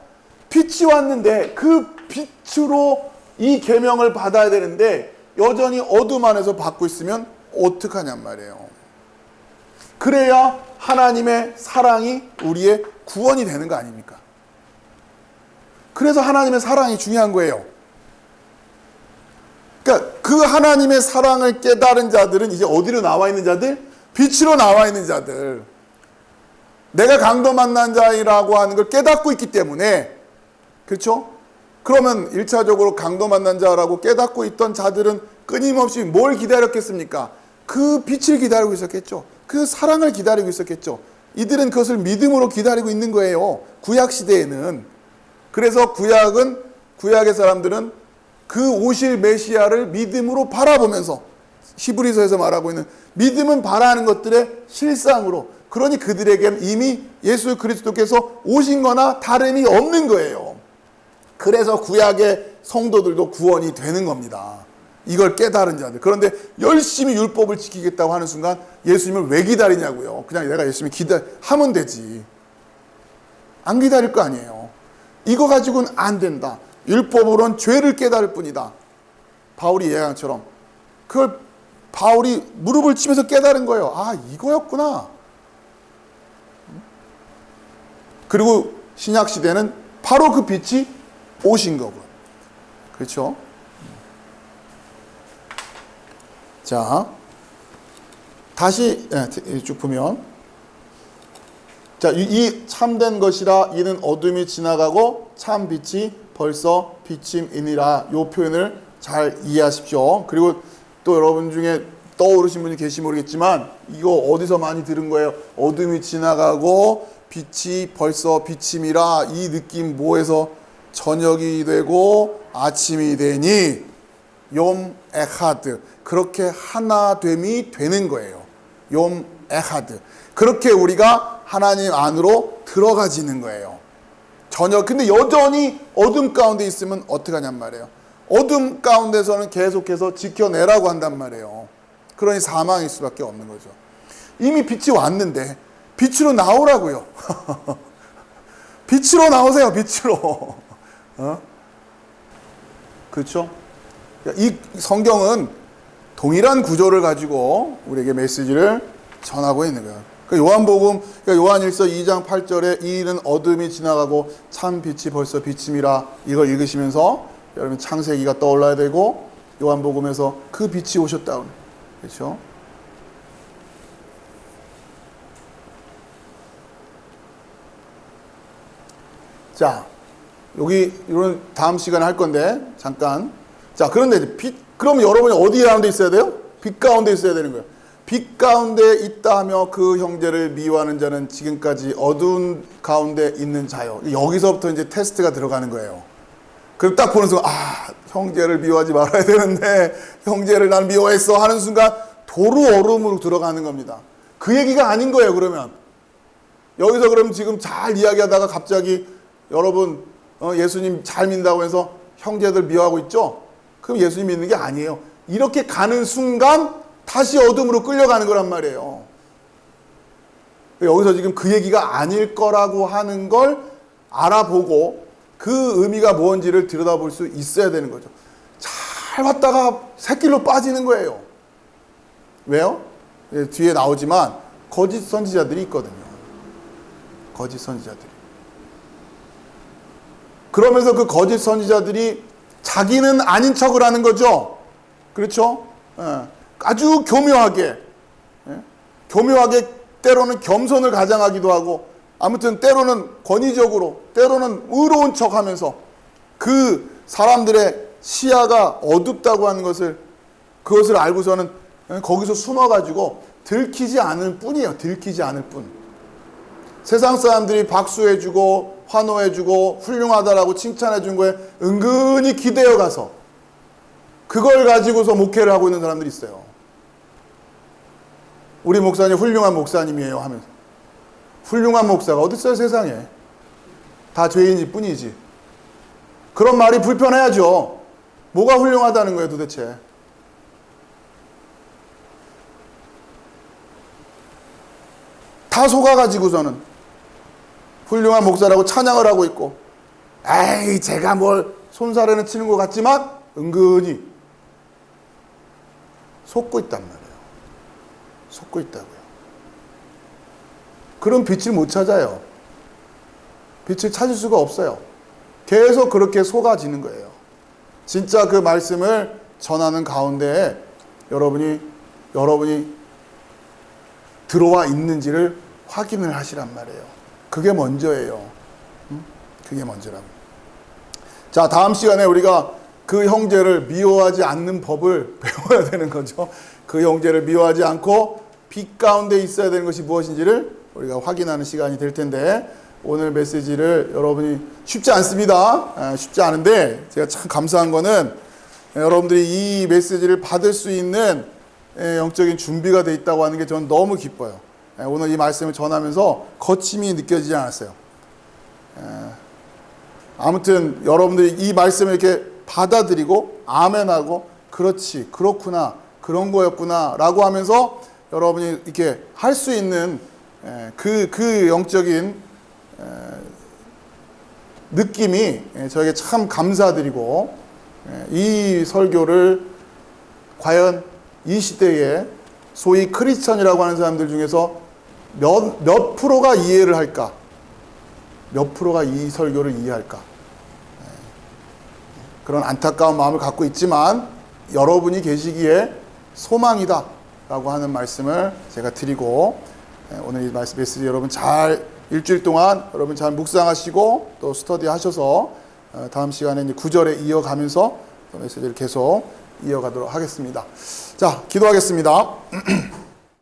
빛이 왔는데 그 빛으로 이 계명을 받아야 되는데 여전히 어둠 안에서 받고 있으면 어떡하냔 말이에요. 그래야 하나님의 사랑이 우리의 구원이 되는 거 아닙니까? 그래서 하나님의 사랑이 중요한 거예요. 그러니까 그 하나님의 사랑을 깨달은 자들은 이제 어디로 나와 있는 자들? 빛으로 나와 있는 자들. 내가 강도 만난 자이라고 하는 걸 깨닫고 있기 때문에, 그렇죠? 그러면 1차적으로 강도 만난 자라고 깨닫고 있던 자들은 끊임없이 뭘 기다렸겠습니까? 그 빛을 기다리고 있었겠죠. 그 사랑을 기다리고 있었겠죠. 이들은 그것을 믿음으로 기다리고 있는 거예요. 구약 시대에는. 그래서 구약의 사람들은 그 오실 메시아를 믿음으로 바라보면서, 히브리서에서 말하고 있는 믿음은 바라는 것들의 실상으로, 그러니 그들에게는 이미 예수 그리스도께서 오신 거나 다름이 없는 거예요. 그래서 구약의 성도들도 구원이 되는 겁니다. 이걸 깨달은 자들. 그런데 열심히 율법을 지키겠다고 하는 순간 예수님을 왜 기다리냐고요. 그냥 내가 예수님 하면 되지. 안 기다릴 거 아니에요. 이거 가지고는 안 된다. 율법으로는 죄를 깨달을 뿐이다. 바울이 얘기한 것처럼 그걸 바울이 무릎을 치면서 깨달은 거예요. 아, 이거였구나. 그리고 신약 시대는 바로 그 빛이 오신 거고. 그렇죠? 자, 다시 쭉 보면, 자, 이 참된 것이라 이는 어둠이 지나가고 참 빛이 벌써 비침이니라. 이 표현을 잘 이해하십시오. 그리고 또 여러분 중에 떠오르신 분이 계시 모르겠지만 이거 어디서 많이 들은 거예요? 어둠이 지나가고 빛이 벌써 비침이라. 이 느낌 뭐에서? 저녁이 되고 아침이 되니 욤 에하드. 그렇게 하나됨이 되는 거예요. 욤 에하드. 그렇게 우리가 하나님 안으로 들어가지는 거예요. 근데 여전히 어둠 가운데 있으면 어떡하냔 말이에요. 어둠 가운데서는 계속해서 지켜내라고 한단 말이에요. 그러니 사망일 수밖에 없는 거죠. 이미 빛이 왔는데 빛으로 나오라고요. 빛으로 나오세요. 빛으로. 그렇죠? 이 성경은 동일한 구조를 가지고 우리에게 메시지를 전하고 있는 거예요. 요한복음, 요한일서 2장 8절에 이 일은 어둠이 지나가고 참 빛이 벌써 비침이라. 이걸 읽으시면서 여러분 창세기가 떠올라야 되고, 요한복음에서 그 빛이 오셨다. 그렇죠? 자, 이런 다음 시간에 할 건데 잠깐. 자, 그런데 그럼 여러분이 어디 가운데 있어야 돼요? 빛 가운데 있어야 되는 거예요. 빛 가운데 있다 하며 그 형제를 미워하는 자는 지금까지 어두운 가운데 있는 자요. 여기서부터 이제 테스트가 들어가는 거예요. 그럼 딱 보는 순간, 형제를 미워하지 말아야 되는데 형제를 난 미워했어 하는 순간 도루 얼음으로 들어가는 겁니다. 그 얘기가 아닌 거예요. 그러면 여기서 그럼 지금 잘 이야기하다가 갑자기 여러분 예수님 잘 믿는다고 해서 형제들 미워하고 있죠? 그럼 예수님 믿는 게 아니에요. 이렇게 가는 순간 다시 어둠으로 끌려가는 거란 말이에요. 여기서 지금 그 얘기가 아닐 거라고 하는 걸 알아보고 그 의미가 뭔지를 들여다볼 수 있어야 되는 거죠. 잘 왔다가 새길로 빠지는 거예요. 왜요? 뒤에 나오지만 거짓 선지자들이 있거든요. 거짓 선지자들이. 그러면서 그 거짓 선지자들이 자기는 아닌 척을 하는 거죠. 그렇죠? 아주 교묘하게, 교묘하게 때로는 겸손을 가장하기도 하고, 아무튼 때로는 권위적으로, 때로는 의로운 척하면서 그 사람들의 시야가 어둡다고 하는 것을, 그것을 알고서는 거기서 숨어가지고 들키지 않을 뿐이에요. 들키지 않을 뿐. 세상 사람들이 박수해주고 환호해주고 훌륭하다라고 칭찬해준 거에 은근히 기대어 가서 그걸 가지고서 목회를 하고 있는 사람들이 있어요. 우리 목사님 훌륭한 목사님이에요 하면서. 훌륭한 목사가 어디 있어요 세상에. 다 죄인일 뿐이지. 그런 말이 불편해야죠. 뭐가 훌륭하다는 거예요 도대체. 다 속아가지고서는 훌륭한 목사라고 찬양을 하고 있고, 에이 제가 뭘 손사래는 치는 것 같지만 은근히 속고 있단 말이에요. 속고 있다고요. 그런 빛을 못 찾아요. 빛을 찾을 수가 없어요. 계속 그렇게 속아지는 거예요. 진짜 그 말씀을 전하는 가운데 여러분이 들어와 있는지를 확인을 하시란 말이에요. 그게 먼저예요. 그게 먼저라고. 자, 다음 시간에 우리가 그 형제를 미워하지 않는 법을 배워야 되는 거죠. 그 형제를 미워하지 않고 빛 가운데 있어야 되는 것이 무엇인지를 우리가 확인하는 시간이 될 텐데, 오늘 메시지를 여러분이 쉽지 않습니다. 쉽지 않은데 제가 참 감사한 거는 여러분들이 이 메시지를 받을 수 있는 영적인 준비가 돼 있다고 하는 게 저는 너무 기뻐요. 오늘 이 말씀을 전하면서 거침이 느껴지지 않았어요. 아무튼 여러분들이 이 말씀을 이렇게 받아들이고 아멘하고 그렇지 그렇구나 그런 거였구나 라고 하면서 여러분이 이렇게 할 수 있는 그 영적인 느낌이 저에게 참 감사드리고, 이 설교를 과연 이 시대에 소위 크리스천이라고 하는 사람들 중에서 몇 프로가 이해를 할까? 몇 프로가 이 설교를 이해할까? 그런 안타까운 마음을 갖고 있지만 여러분이 계시기에 소망이다 라고 하는 말씀을 제가 드리고, 오늘 이 메시지 여러분 잘 일주일 동안 여러분 잘 묵상하시고 또 스터디 하셔서 다음 시간에 이제 9절에 이어가면서 메시지를 계속 이어가도록 하겠습니다. 자, 기도하겠습니다.